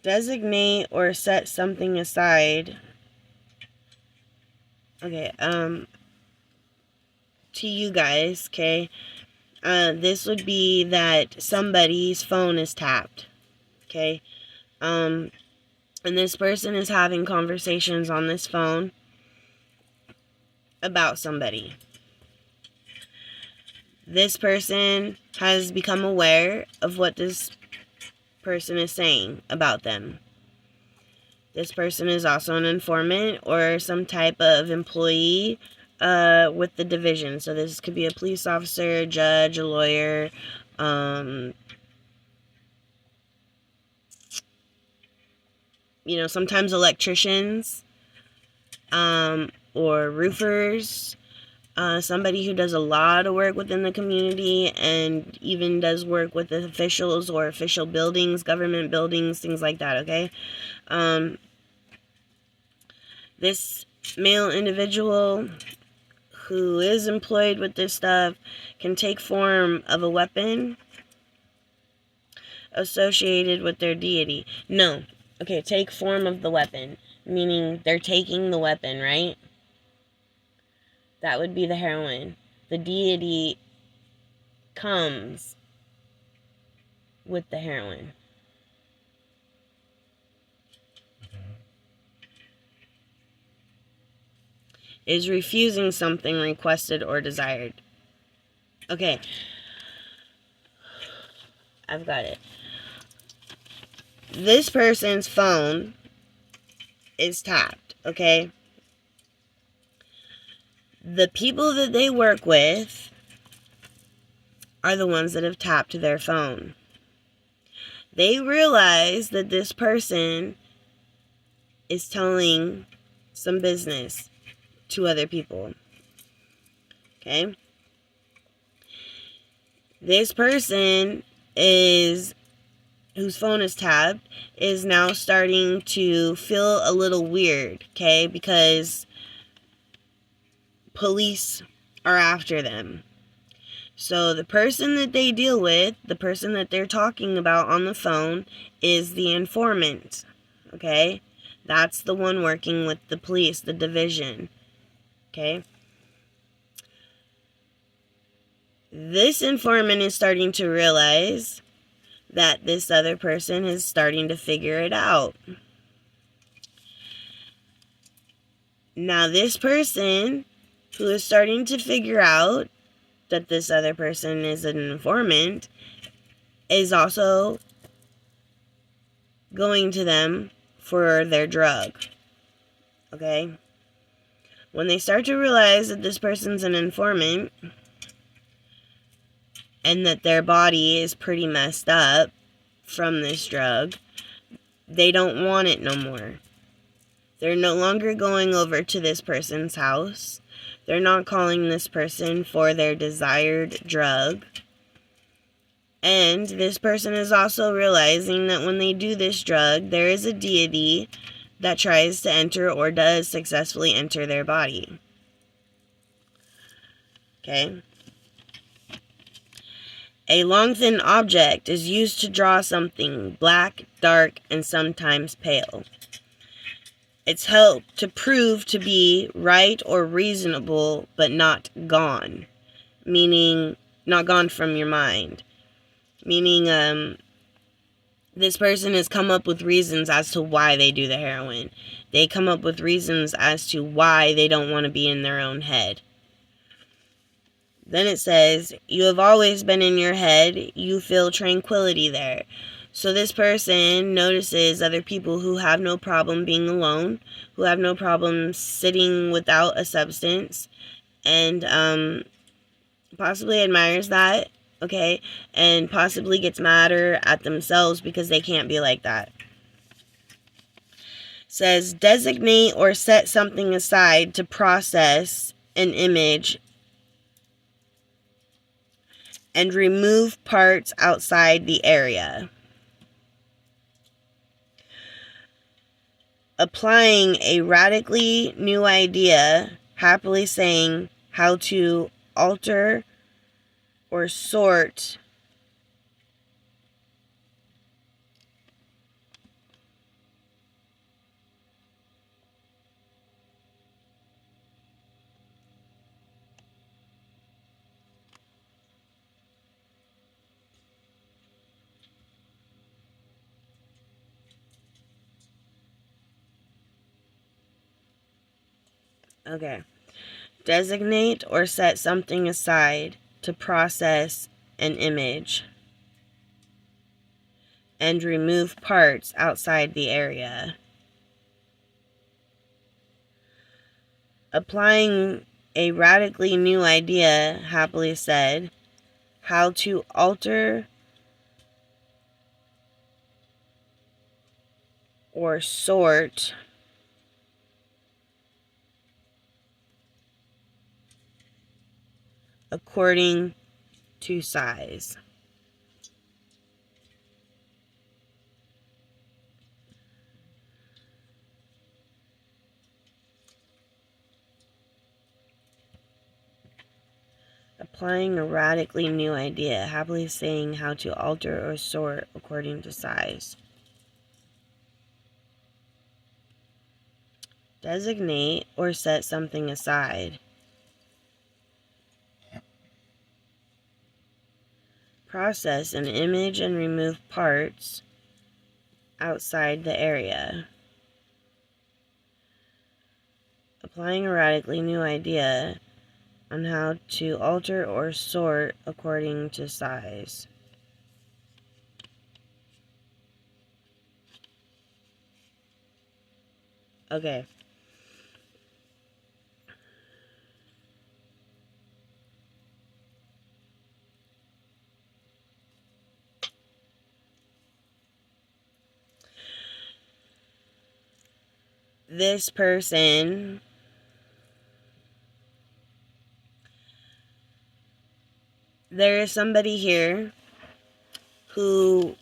Designate or set something aside. Okay, to you guys, okay, this would be that somebody's phone is tapped, okay, and this person is having conversations on this phone about somebody. This person has become aware of what this person is saying about them. This person is also an informant or some type of employee with the division. So this could be a police officer, a judge, a lawyer, sometimes electricians, or roofers, somebody who does a lot of work within the community and even does work with the officials or official buildings, government buildings, things like that, okay? This male individual who is employed with this stuff can take form of a weapon associated with their deity. No. Okay, take form of the weapon, meaning they're taking the weapon, right? That would be the heroin. The deity comes with the heroin. Is refusing something requested or desired. Okay. I've got it. This person's phone is tapped, okay? The people that they work with are the ones that have tapped their phone. They realize that this person is telling some business to other people. Okay? This person whose phone is tapped is now starting to feel a little weird, okay? Because police are after them. So the person that they deal with, the person that they're talking about on the phone, is the informant, okay? That's the one working with the police, the division, okay? This informant is starting to realize that this other person is starting to figure it out. Now, this person who is starting to figure out that this other person is an informant is also going to them for their drug. Okay? When they start to realize that this person's an informant and that their body is pretty messed up from this drug, they don't want it no more. They're no longer going over to this person's house. They're not calling this person for their desired drug. And this person is also realizing that when they do this drug, there is a deity that tries to enter or does successfully enter their body. Okay? A long, thin object is used to draw something black, dark, and sometimes pale. It's helped to prove to be right or reasonable, but not gone. Meaning, not gone from your mind. Meaning, this person has come up with reasons as to why they do the heroin. They come up with reasons as to why they don't want to be in their own head. Then it says, you have always been in your head. You feel tranquility there. So this person notices other people who have no problem being alone, who have no problem sitting without a substance, and possibly admires that, okay, and possibly gets madder at themselves because they can't be like that. Says, designate or set something aside to process an image and remove parts outside the area. Applying a radically new idea, happily saying how to alter or sort Okay. Designate or set something aside to process an image and remove parts outside the area. Applying a radically new idea, happily said, how to alter or sort according to size. Applying a radically new idea, happily saying how to alter or sort according to size. Designate or set something aside. Process an image and remove parts outside the area. Applying a radically new idea on how to alter or sort according to size. Okay. This person there is somebody here who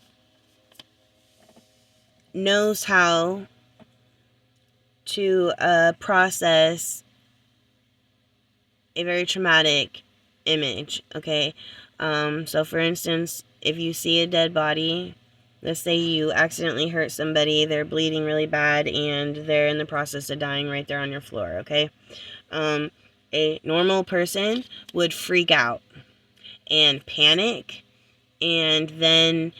knows how to process a very traumatic image, okay? So for instance, if you see a dead body, let's say you accidentally hurt somebody, they're bleeding really bad, and they're in the process of dying right there on your floor, okay? A normal person would freak out. and panic, and then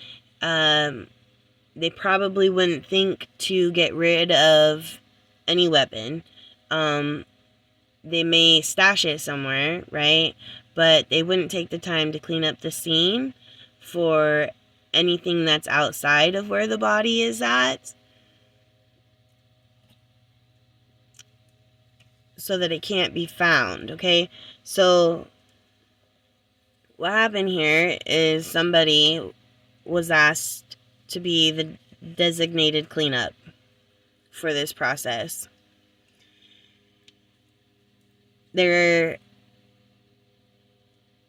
they probably wouldn't think to get rid of any weapon. They may stash it somewhere, right? But they wouldn't take the time to clean up the scene for anything that's outside of where the body is at, so that it can't be found, okay? So what happened here is somebody was asked to be the designated cleanup for this process. There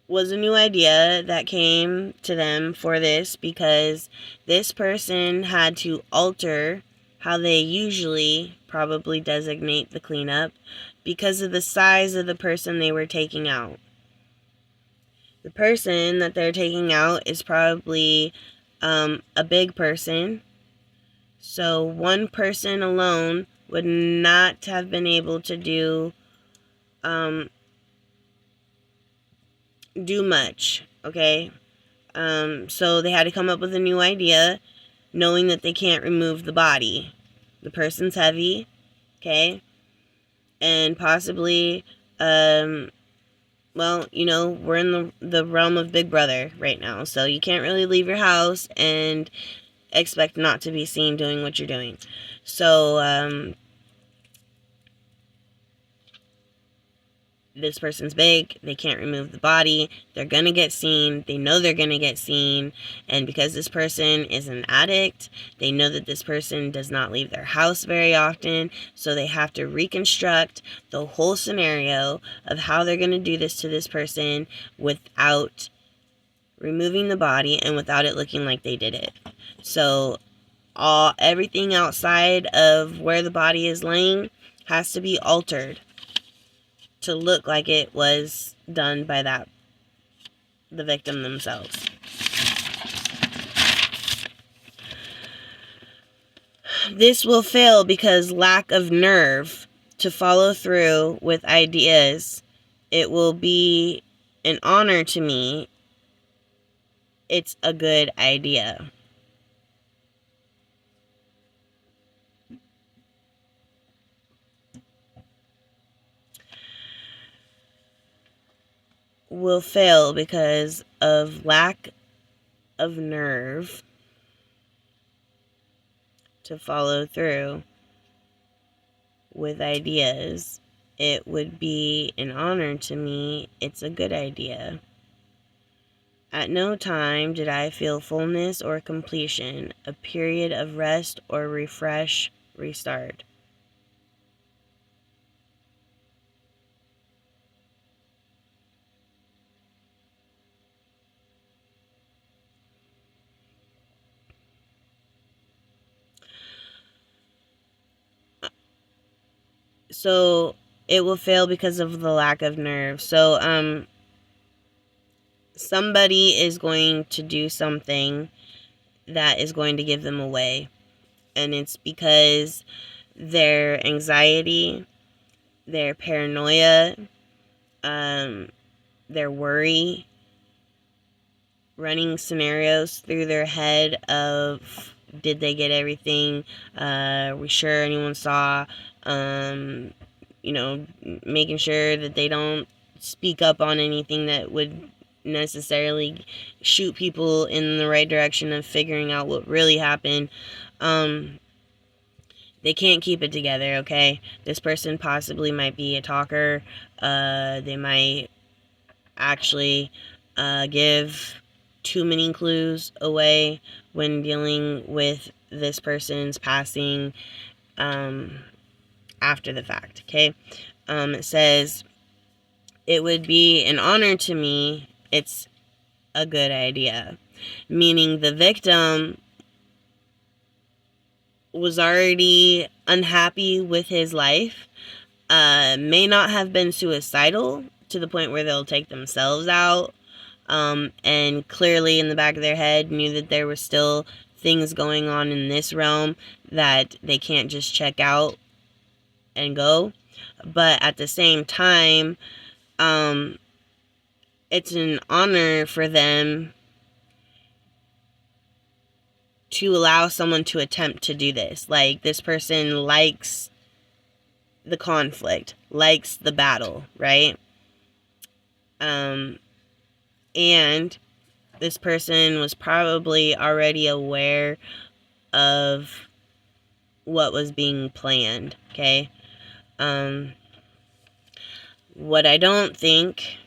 was a new idea that came to them for this, because this person had to alter how they usually probably designate the cleanup because of the size of the person they were taking out. The person that they're taking out is probably a big person. So one person alone would not have been able to do much, okay? So they had to come up with a new idea, knowing that they can't remove the body. The person's heavy, okay? And possibly, well, you know, we're in the realm of Big Brother right now, so you can't really leave your house and expect not to be seen doing what you're doing. So, this person's big, they can't remove the body, they're gonna get seen, they know they're gonna get seen, and because this person is an addict, they know that this person does not leave their house very often, so they have to reconstruct the whole scenario of how they're gonna do this to this person without removing the body and without it looking like they did it. So everything outside of where the body is laying has to be altered to look like it was done by the victim themselves. This will fail because lack of nerve to follow through with ideas. It will be an honor to me. It's a good idea. Will fail because of lack of nerve to follow through with ideas. It would be an honor to me. It's a good idea. At no time did I feel fullness or completion, a period of rest or restart. So it will fail because of the lack of nerve. So somebody is going to do something that is going to give them away, and it's because their anxiety, their paranoia, their worry, running scenarios through their head of, did they get everything? Are we sure anyone saw? You know, making sure that they don't speak up on anything that would necessarily shoot people in the right direction of figuring out what really happened. They can't keep it together, okay? This person possibly might be a talker. They might actually give too many clues away when dealing with this person's passing after the fact, okay? It says, it would be an honor to me. It's a good idea. Meaning the victim was already unhappy with his life, may not have been suicidal to the point where they'll take themselves out, and clearly in the back of their head knew that there were still things going on in this realm that they can't just check out and go. But at the same time, it's an honor for them to allow someone to attempt to do this. Like, this person likes the conflict, likes the battle, right? And this person was probably already aware of what was being planned, okay? What I don't think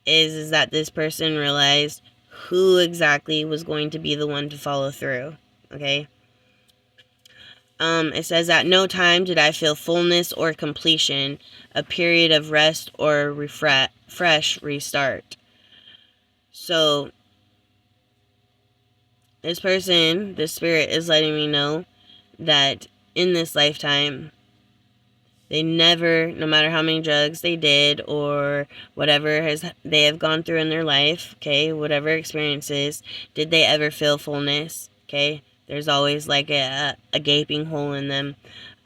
is that this person realized who exactly was going to be the one to follow through, okay? It says, at no time did I feel fullness or completion, a period of rest or fresh restart. So, this person, this spirit, is letting me know that in this lifetime, they never, no matter how many drugs they did or whatever they have gone through in their life, okay, whatever experiences, did they ever feel fullness, okay? There's always like a gaping hole in them.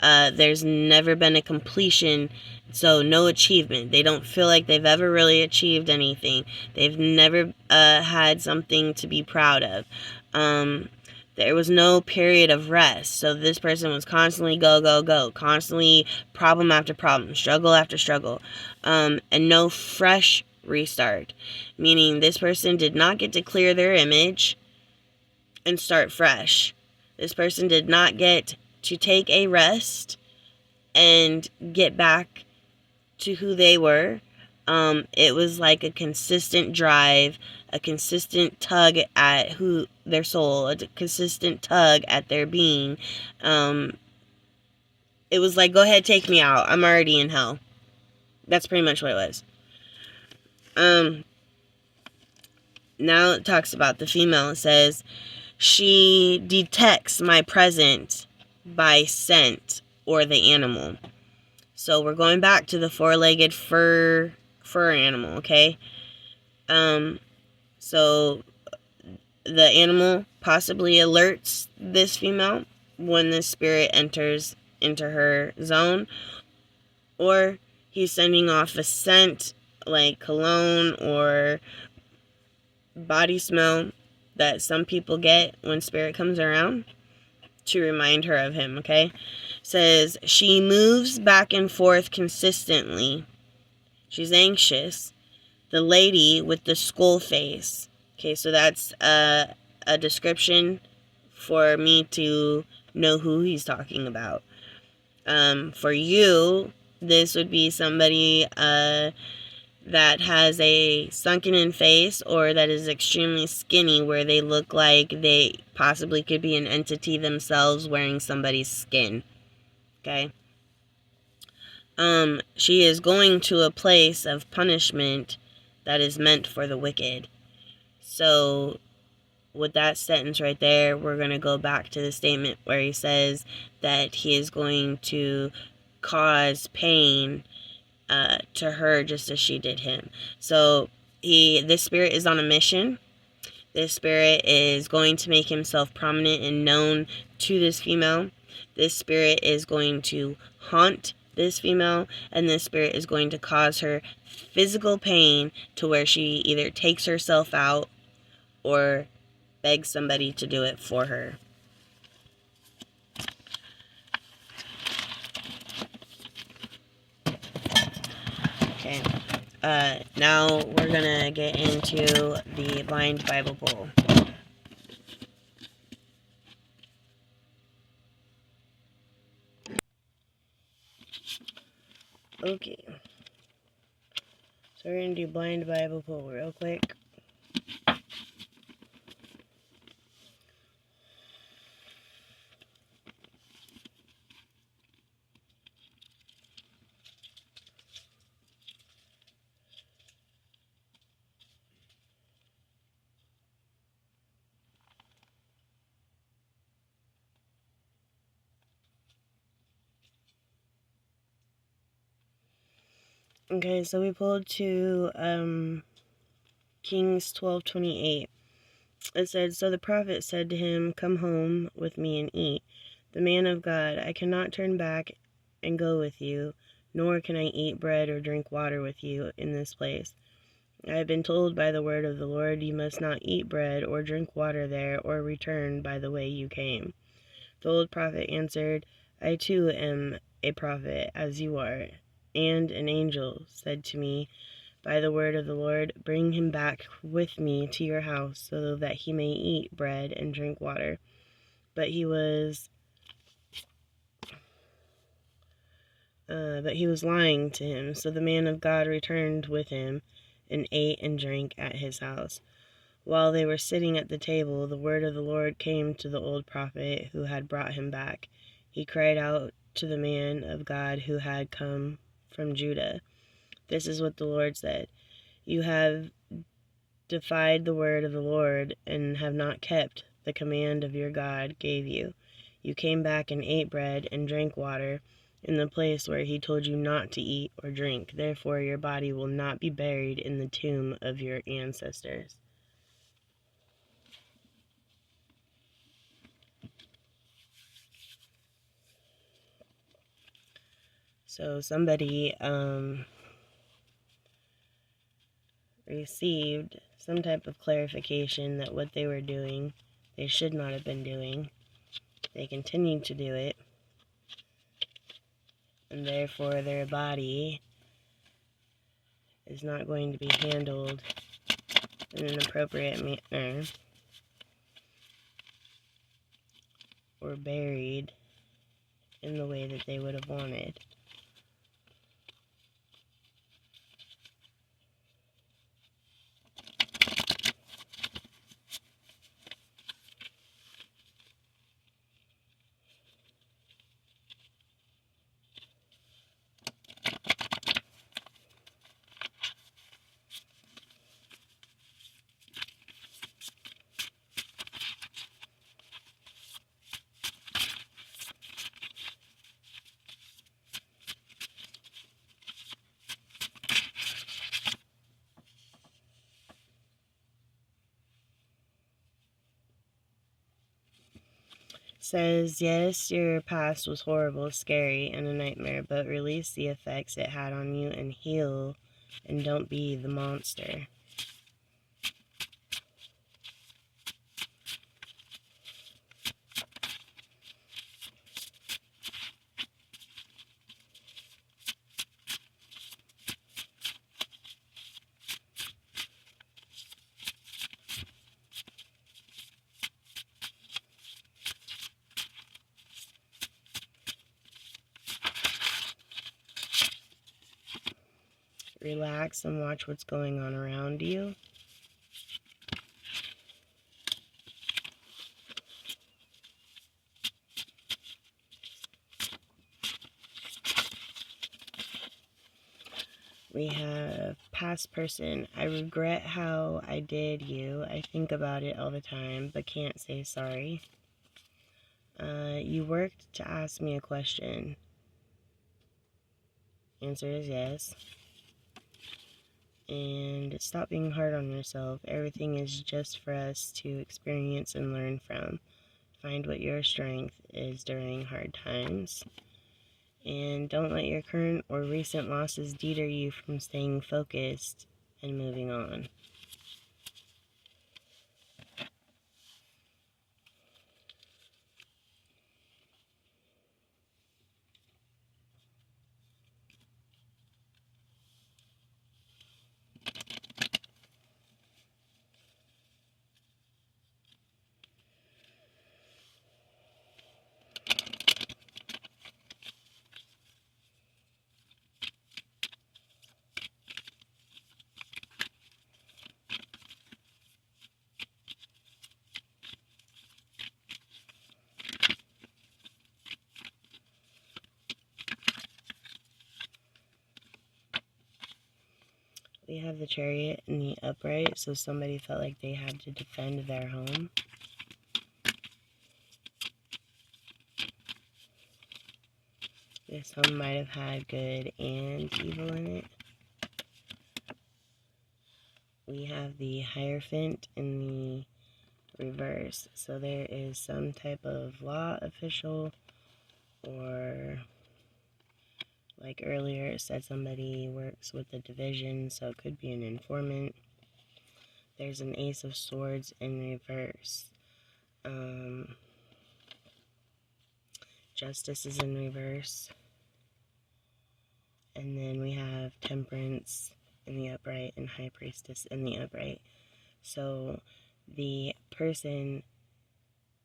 There's never been a completion, so no achievement. They don't feel like they've ever really achieved anything. They've never had something to be proud of. There was no period of rest. So this person was constantly go, go, go. Constantly problem after problem, struggle after struggle. And no fresh restart. Meaning this person did not get to clear their image and start fresh. This person did not get to take a rest and get back to who they were. It was like a consistent drive, a consistent tug at their soul, a consistent tug at their being. It was like, go ahead, take me out. I'm already in hell. That's pretty much what it was. Now it talks about the female. It says, she detects my presence by scent or the animal. So we're going back to the four-legged fur animal, okay? So the animal possibly alerts this female when the spirit enters into her zone, or he's sending off a scent like cologne or body smell that some people get when spirit comes around to remind her of him, okay? Says, she moves back and forth consistently. She's anxious. The lady with the skull face. Okay, so that's a description for me to know who he's talking about. For you, this would be somebody that has a sunken-in face or that is extremely skinny, where they look like they possibly could be an entity themselves wearing somebody's skin. Okay? She is going to a place of punishment that is meant for the wicked. So, with that sentence right there, we're going to go back to the statement where he says that he is going to cause pain to her just as she did him. So, this spirit is on a mission. This spirit is going to make himself prominent and known to this female. This spirit is going to haunt this female, and this spirit is going to cause her physical pain to where she either takes herself out or begs somebody to do it for her. Okay, now we're gonna get into the blind Bible poll. Okay, so we're gonna do blind Bible poll real quick. Okay, so we pulled to Kings 12:28. It said, so the prophet said to him, come home with me and eat. The man of God, I cannot turn back and go with you, nor can I eat bread or drink water with you in this place. I have been told by the word of the Lord, you must not eat bread or drink water there, or return by the way you came. The old prophet answered, I too am a prophet, as you are. And an angel said to me, by the word of the Lord, bring him back with me to your house, so that he may eat bread and drink water. But he was lying to him. So the man of God returned with him and ate and drank at his house. While they were sitting at the table, the word of the Lord came to the old prophet who had brought him back. He cried out to the man of God who had come from Judah. This is what the Lord said. You have defied the word of the Lord and have not kept the command of your God gave you. You came back and ate bread and drank water in the place where he told you not to eat or drink. Therefore, your body will not be buried in the tomb of your ancestors. So somebody received some type of clarification that what they were doing, they should not have been doing. They continued to do it, and therefore their body is not going to be handled in an appropriate manner or buried in the way that they would have wanted. Says, yes, your past was horrible, scary, and a nightmare, but release the effects it had on you and heal, and don't be the monster. Relax and watch what's going on around you. We have past person. I regret how I did you. I think about it all the time, but can't say sorry. You worked to ask me a question. Answer is yes. And stop being hard on yourself. Everything is just for us to experience and learn from. Find what your strength is during hard times. And don't let your current or recent losses deter you from staying focused and moving on. We have the Chariot in the upright, so somebody felt like they had to defend their home. This home might have had good and evil in it. We have the Hierophant in the reverse, so there is some type of law official or like earlier, it said somebody works with the division, so it could be an informant. There's an Ace of Swords in reverse. Justice is in reverse. And then we have Temperance in the upright and High Priestess in the upright. So the person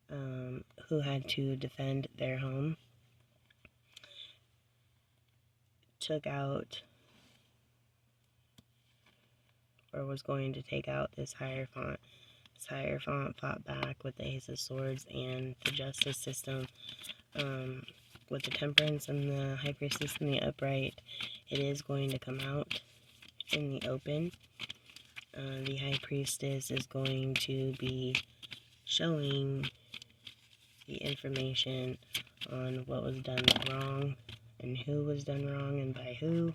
who had to defend their home took out, or was going to take out, this Hierophant. This Hierophant fought back with the Ace of Swords and the justice system. With the Temperance and the High Priestess in the upright, it is going to come out in the open. The High Priestess is going to be showing the information on what was done wrong and who was done wrong and by who.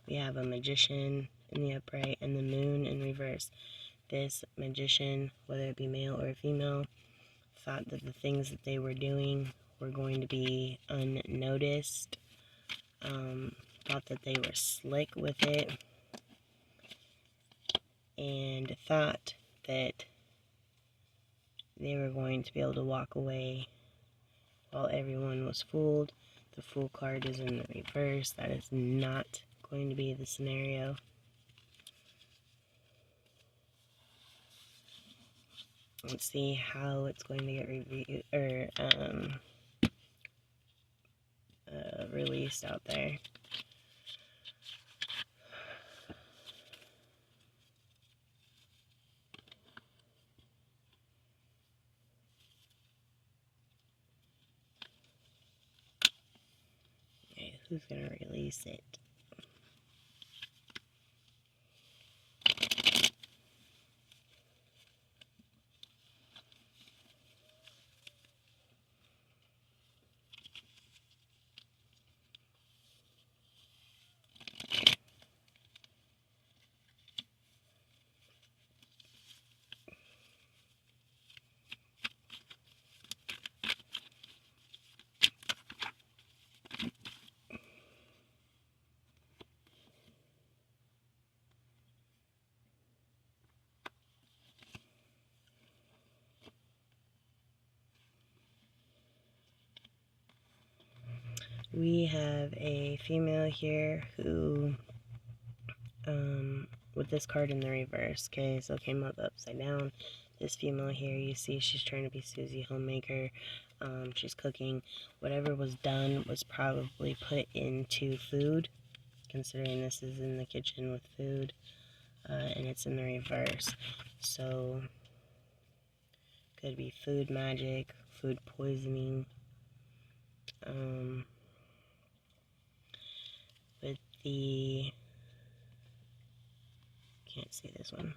We have a Magician in the upright and the Moon in reverse. This Magician, whether it be male or female, thought that the things that they were doing were going to be unnoticed, thought that they were slick with it, and thought that they were going to be able to walk away while everyone was fooled. The Fool card is in the reverse. That is not going to be the scenario. Let's see how it's going to get reviewed, or released out there. Okay, who's gonna release it? We have a female here who, with this card in the reverse, okay, so it came up upside down. This female here, you see she's trying to be Susie Homemaker. She's cooking. Whatever was done was probably put into food, considering this is in the kitchen with food, and it's in the reverse. So, could be food magic, food poisoning. With the, can't see this one.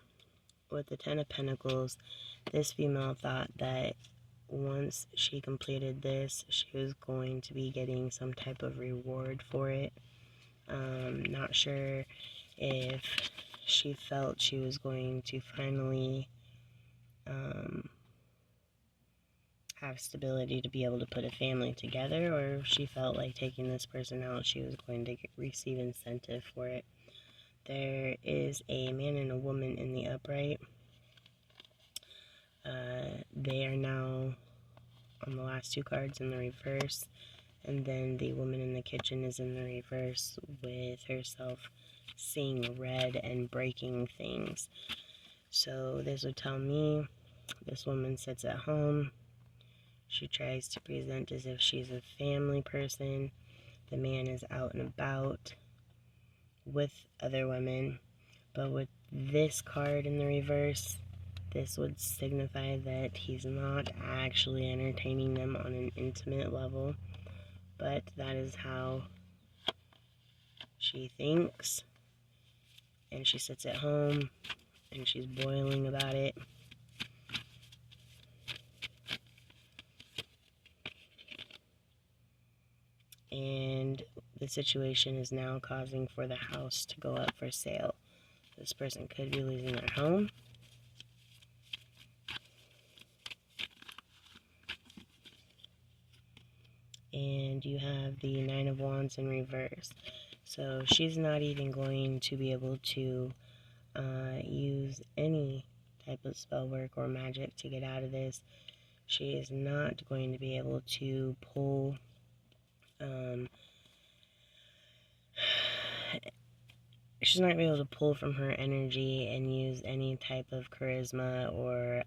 With the Ten of Pentacles, this female thought that once she completed this, she was going to be getting some type of reward for it. Not sure if she felt she was going to finally have stability to be able to put a family together, or if she felt like taking this person out, she was going to receive incentive for it. There is a man and a woman in the upright. They are now on the last two cards in the reverse, and then the woman in the kitchen is in the reverse with herself seeing red and breaking things. So this would tell me this woman sits at home. She tries to present as if she's a family person. The man is out and about with other women. But with this card in the reverse, this would signify that he's not actually entertaining them on an intimate level. But that is how she thinks. And she sits at home and she's boiling about it. And the situation is now causing for the house to go up for sale. This person could be losing their home. and you have the Nine of Wands in reverse. So she's not even going to be able to use any type of spell work or magic to get out of this. She is not going to be able to pull she's not going to be able to pull from her energy and use any type of charisma or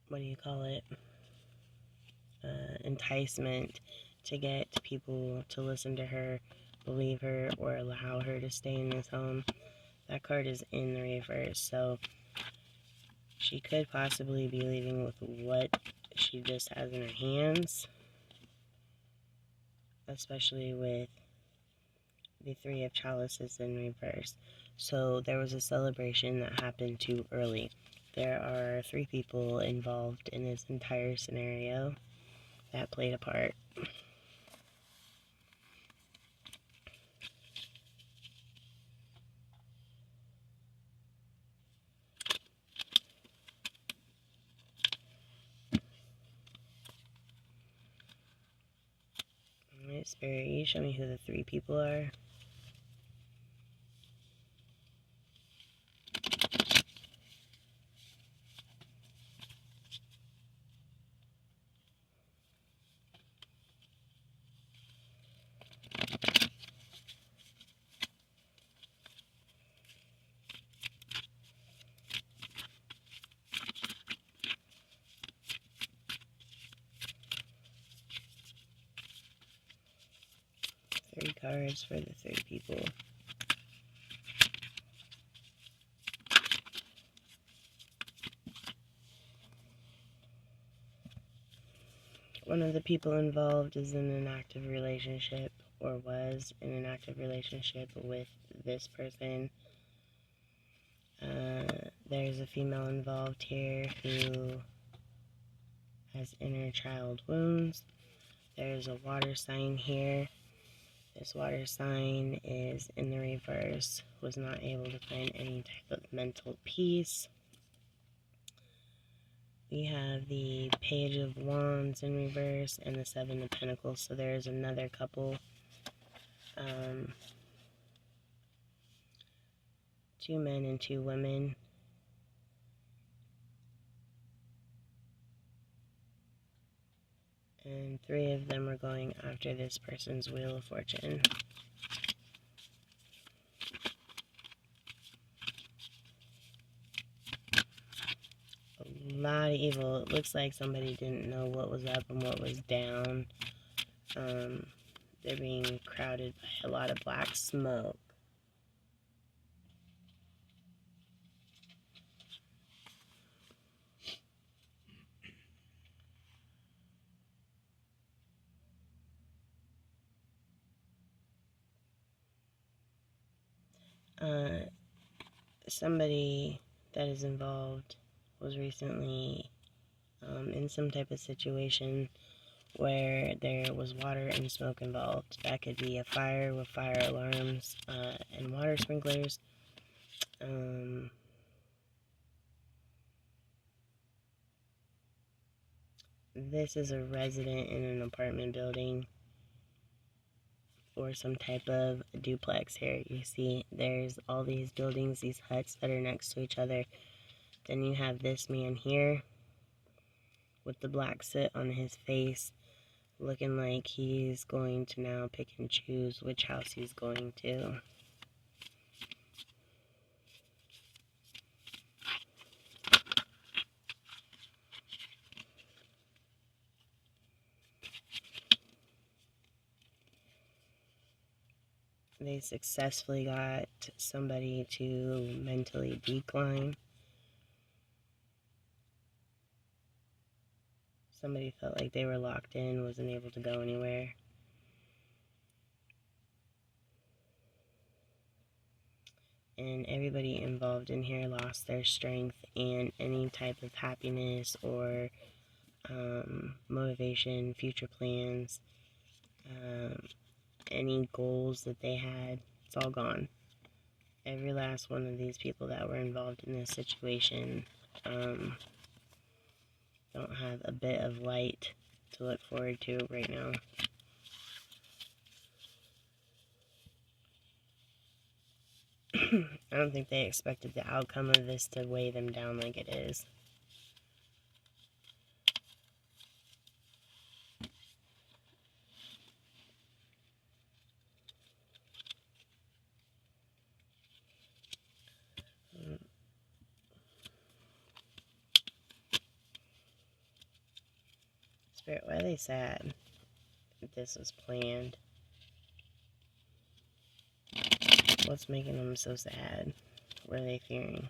what do you call it, enticement to get people to listen to her, believe her, or allow her to stay in this home. That card is in the reverse, so she could possibly be leaving with what she just has in her hands, especially with the Three of Chalices in reverse. So there was a celebration that happened too early. There are 3 people involved in this entire scenario that played a part. Alright, Spirit, you show me who the 3 people are. Three cards for the 3 people. One of the people involved is in an active relationship, or was in an active relationship with this person. There's a female involved here who has inner child wounds. There's a water sign here. This water sign is in the reverse, was not able to find any type of mental peace. We have the Page of Wands in reverse and the Seven of Pentacles. So there is another couple. 2 men and 2 women. And 3 of them are going after this person's Wheel of Fortune. A lot of evil. It looks like somebody didn't know what was up and what was down. They're being crowded by a lot of black smoke. Somebody that is involved was recently in some type of situation where there was water and smoke involved. That could be a fire with fire alarms and water sprinklers. This is a resident in an apartment building or some type of duplex here. You see there's all these buildings, these huts that are next to each other. Then you have this man here with the black soot on his face, looking like he's going to now pick and choose which house he's going to. They successfully got somebody to mentally decline. Somebody felt like they were locked in, wasn't able to go anywhere. And everybody involved in here lost their strength and any type of happiness or motivation, future plans, any goals that they had. It's all gone. Every last one of these people that were involved in this situation don't have a bit of light to look forward to right now. I don't think they expected the outcome of this to weigh them down like it is. Spirit, why are they sad that this was planned? What's making them so sad? What are they fearing?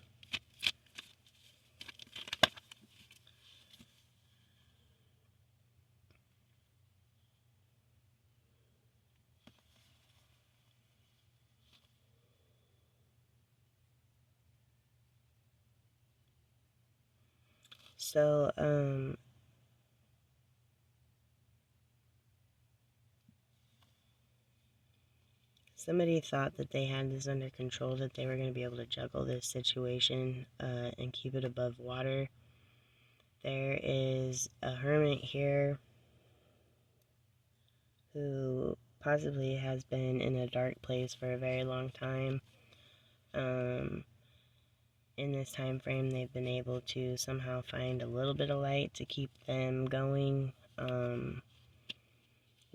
So, somebody thought that they had this under control, that they were going to be able to juggle this situation and keep it above water. There is a hermit here who possibly has been in a dark place for a very long time. In this time frame, they've been able to somehow find a little bit of light to keep them going.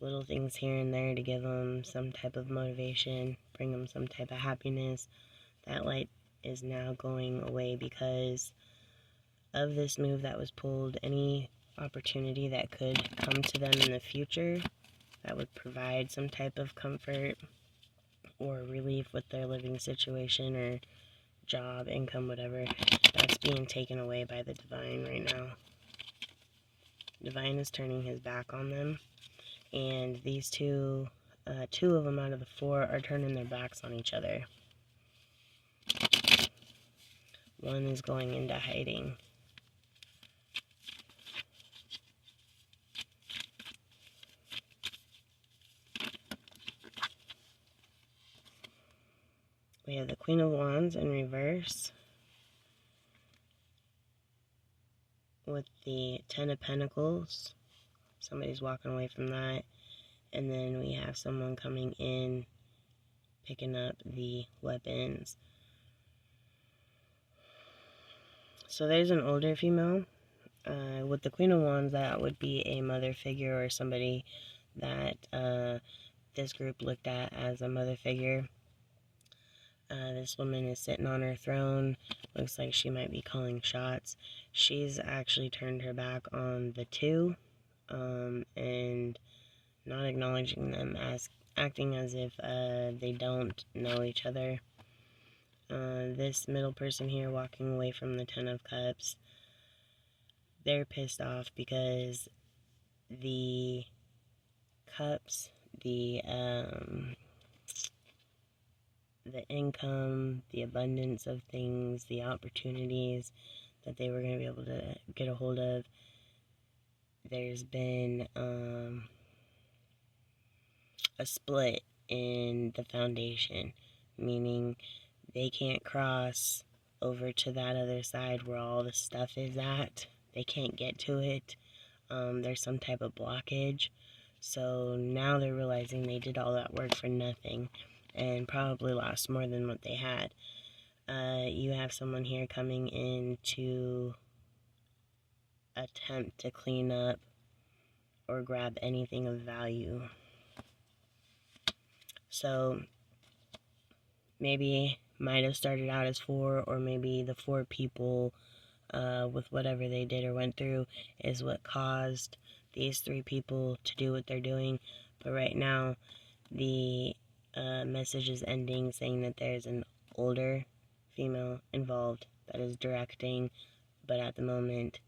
Little things here and there to give them some type of motivation, bring them some type of happiness. That light is now going away because of this move that was pulled. Any opportunity that could come to them in the future that would provide some type of comfort or relief with their living situation or job, income, whatever, that's being taken away by the Divine right now. Divine is turning his back on them, and these two of them out of the 4 are turning their backs on each other. One is going into hiding. We have the Queen of Wands in reverse with the 10 of Pentacles. Somebody's walking away from that. And then we have someone coming in, picking up the weapons. So there's an older female. With the Queen of Wands, that would be a mother figure or somebody that this group looked at as a mother figure. This woman is sitting on her throne. Looks like she might be calling shots. She's actually turned her back on the 2 and not acknowledging them, as acting as if they don't know each other. This middle person here walking away from the 10 of Cups, they're pissed off because the cups, the income, the abundance of things, the opportunities that they were going to be able to get a hold of, there's been a split in the foundation, meaning they can't cross over to that other side where all the stuff is at. They can't get to it. There's some type of blockage. So now they're realizing they did all that work for nothing and probably lost more than what they had. You have someone here coming in to attempt to clean up or grab anything of value. So maybe might have started out as 4, or maybe the 4 people with whatever they did or went through is what caused these 3 people to do what they're doing. But right now the message is ending, saying that there's an older female involved that is directing, but at the moment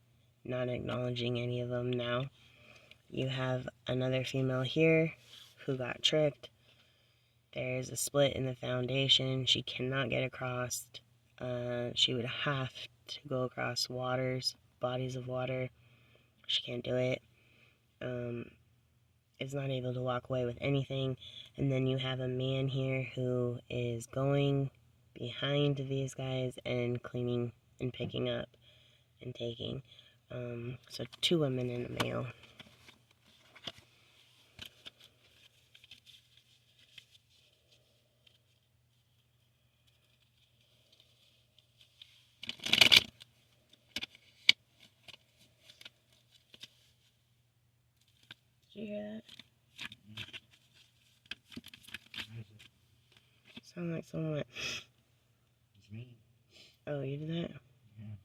not acknowledging any of them. Now you have another female here who got tricked. There's a split in the foundation. She cannot get across. She would have to go across bodies of water. She can't do it. Is not able to walk away with anything. And then you have a man here who is going behind these guys and cleaning and picking up and taking. So 2 women and a male. Did you hear that? What is it? Sound like someone went, It's me. oh, you did that? Yeah.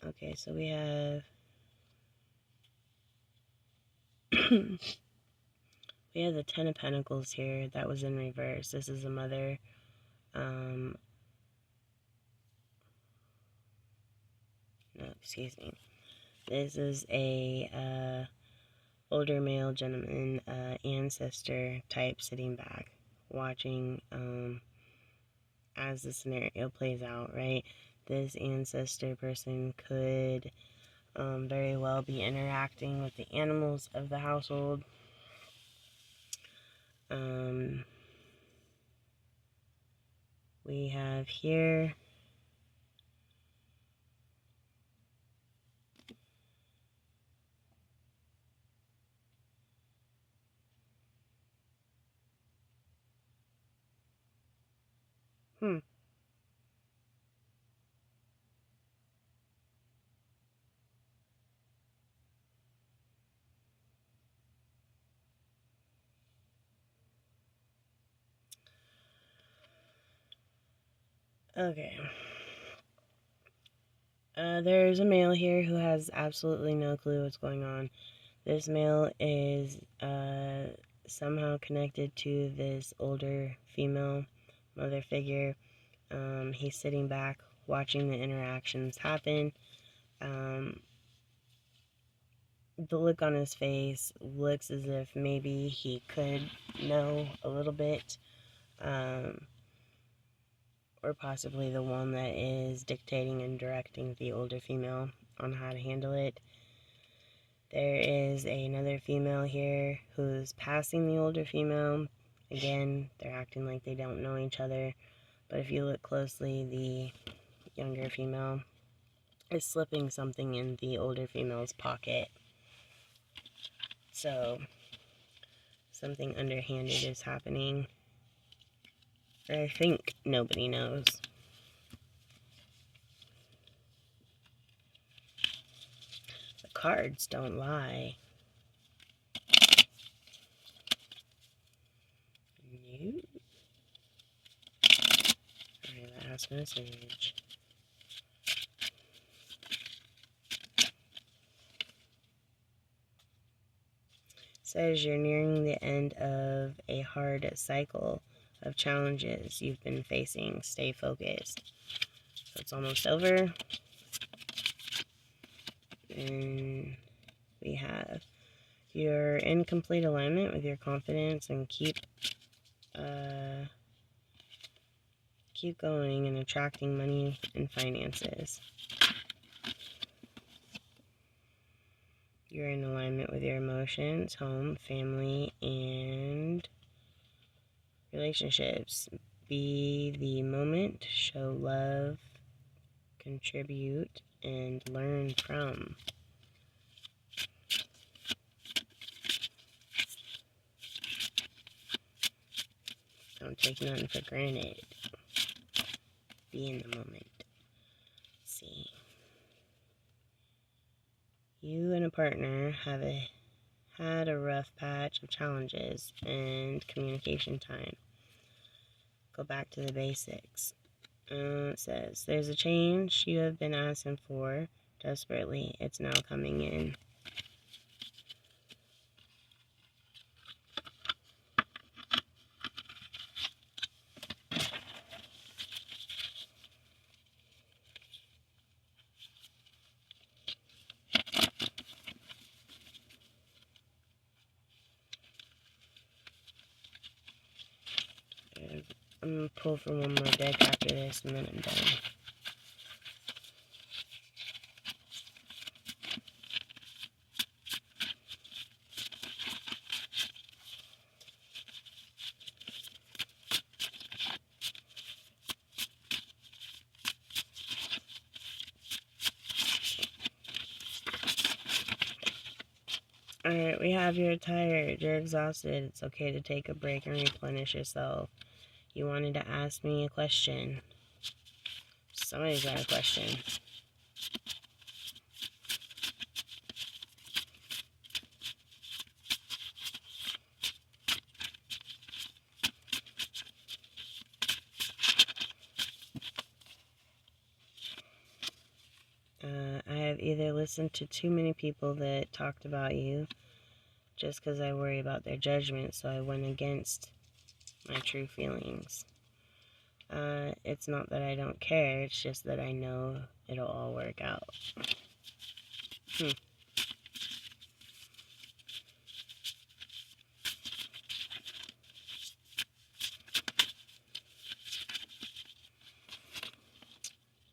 Okay, so we have we have the Ten of Pentacles here. That was in reverse. This is a mother. No, excuse me. This is a older male gentleman, ancestor type, sitting back, watching as the scenario plays out, right? This ancestor person could very well be interacting with the animals of the household. We have here okay. There's a male here who has absolutely no clue what's going on. This male is somehow connected to this older female mother figure. He's sitting back watching the interactions happen. The look on his face looks as if maybe he could know a little bit, or possibly the one that is dictating and directing the older female on how to handle it. There is another female here who's passing the older female. Again, they're acting like they don't know each other, but if you look closely, the younger female is slipping something in the older female's pocket. So, something underhanded is happening. I think nobody knows. The cards don't lie. Nope. Alright, last message. Says you're nearing the end of a hard cycle of challenges you've been facing. Stay focused. So it's almost over. And we have you're in complete alignment with your confidence, and keep going and attracting money and finances. You're in alignment with your emotions, home, family, and relationships. Be the moment, show love, contribute, and learn from. Don't take nothing for granted. Be in the moment. Let's see. You and a partner have had a rough patch of challenges and communication time. Go back to the basics. It says, there's a change you have been asking for desperately. It's now coming in. I'm going to pull for one more deck after this, and then I'm done. Alright, we have you're tired, you're exhausted, it's okay to take a break and replenish yourself. You wanted to ask me a question. Somebody's got a question. I have either listened to too many people that talked about you just because I worry about their judgment, so I went against my true feelings. It's not that I don't care, it's just that I know it'll all work out.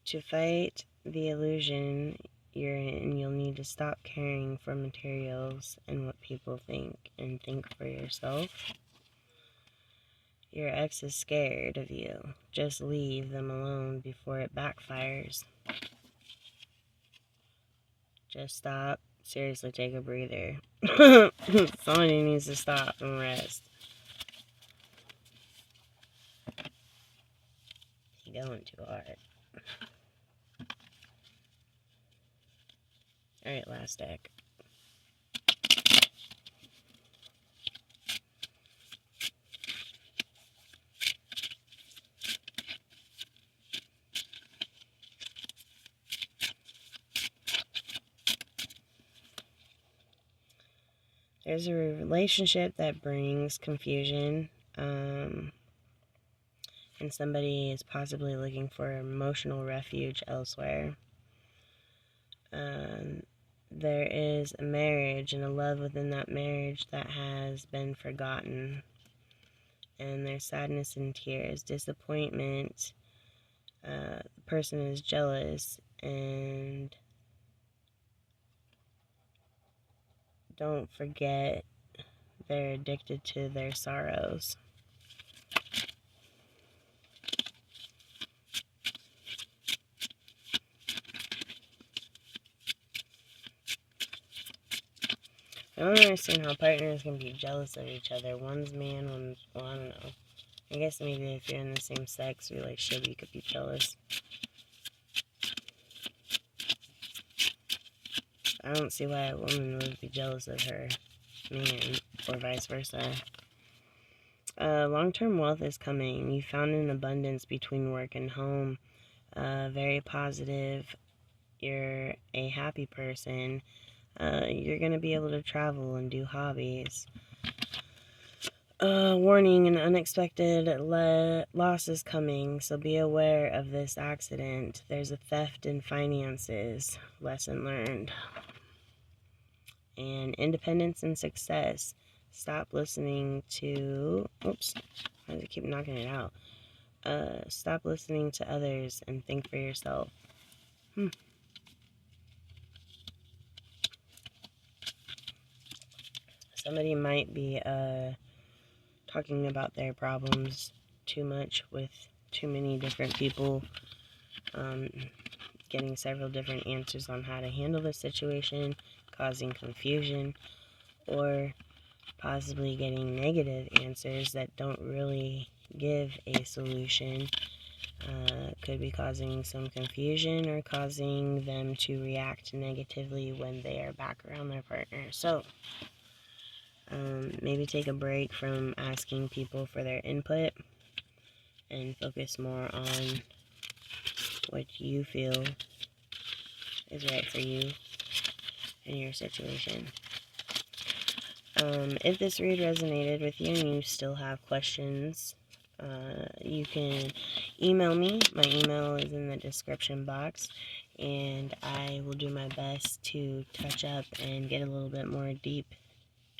To fight the illusion you're in, you'll need to stop caring for materials and what people think, and think for yourself. Your ex is scared of you. Just leave them alone before it backfires. Just stop. Seriously, take a breather. Somebody needs to stop and rest. You're going too hard. Alright, last deck. There's a relationship that brings confusion, and somebody is possibly looking for emotional refuge elsewhere. There is a marriage and a love within that marriage that has been forgotten. And there's sadness and tears, disappointment. The person is jealous, and don't forget they're addicted to their sorrows. I don't understand how partners can be jealous of each other. One's man, one's, well, I don't know. I guess maybe if you're in the same sex relationship, you could be jealous. I don't see why a woman would be jealous of her man, or vice versa. Long-term wealth is coming. You found an abundance between work and home. Very positive. You're a happy person. You're going to be able to travel and do hobbies. Warning, an unexpected loss is coming, so be aware of this accident. There's a theft in finances. Lesson learned. And independence and success. Stop listening to... Oops. Why does it keep knocking it out? Stop listening to others and think for yourself. Somebody might be talking about their problems too much with too many different people, getting several different answers on how to handle the situation, causing confusion, or possibly getting negative answers that don't really give a solution. Could be causing some confusion or causing them to react negatively when they are back around their partner. So, maybe take a break from asking people for their input and focus more on what you feel is right for you in your situation. If this read resonated with you and you still have questions, you can email me. My email is in the description box, and I will do my best to touch up and get a little bit more deep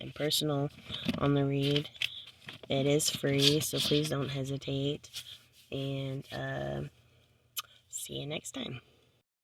and personal on the read. It is free, so please don't hesitate, and see you next time.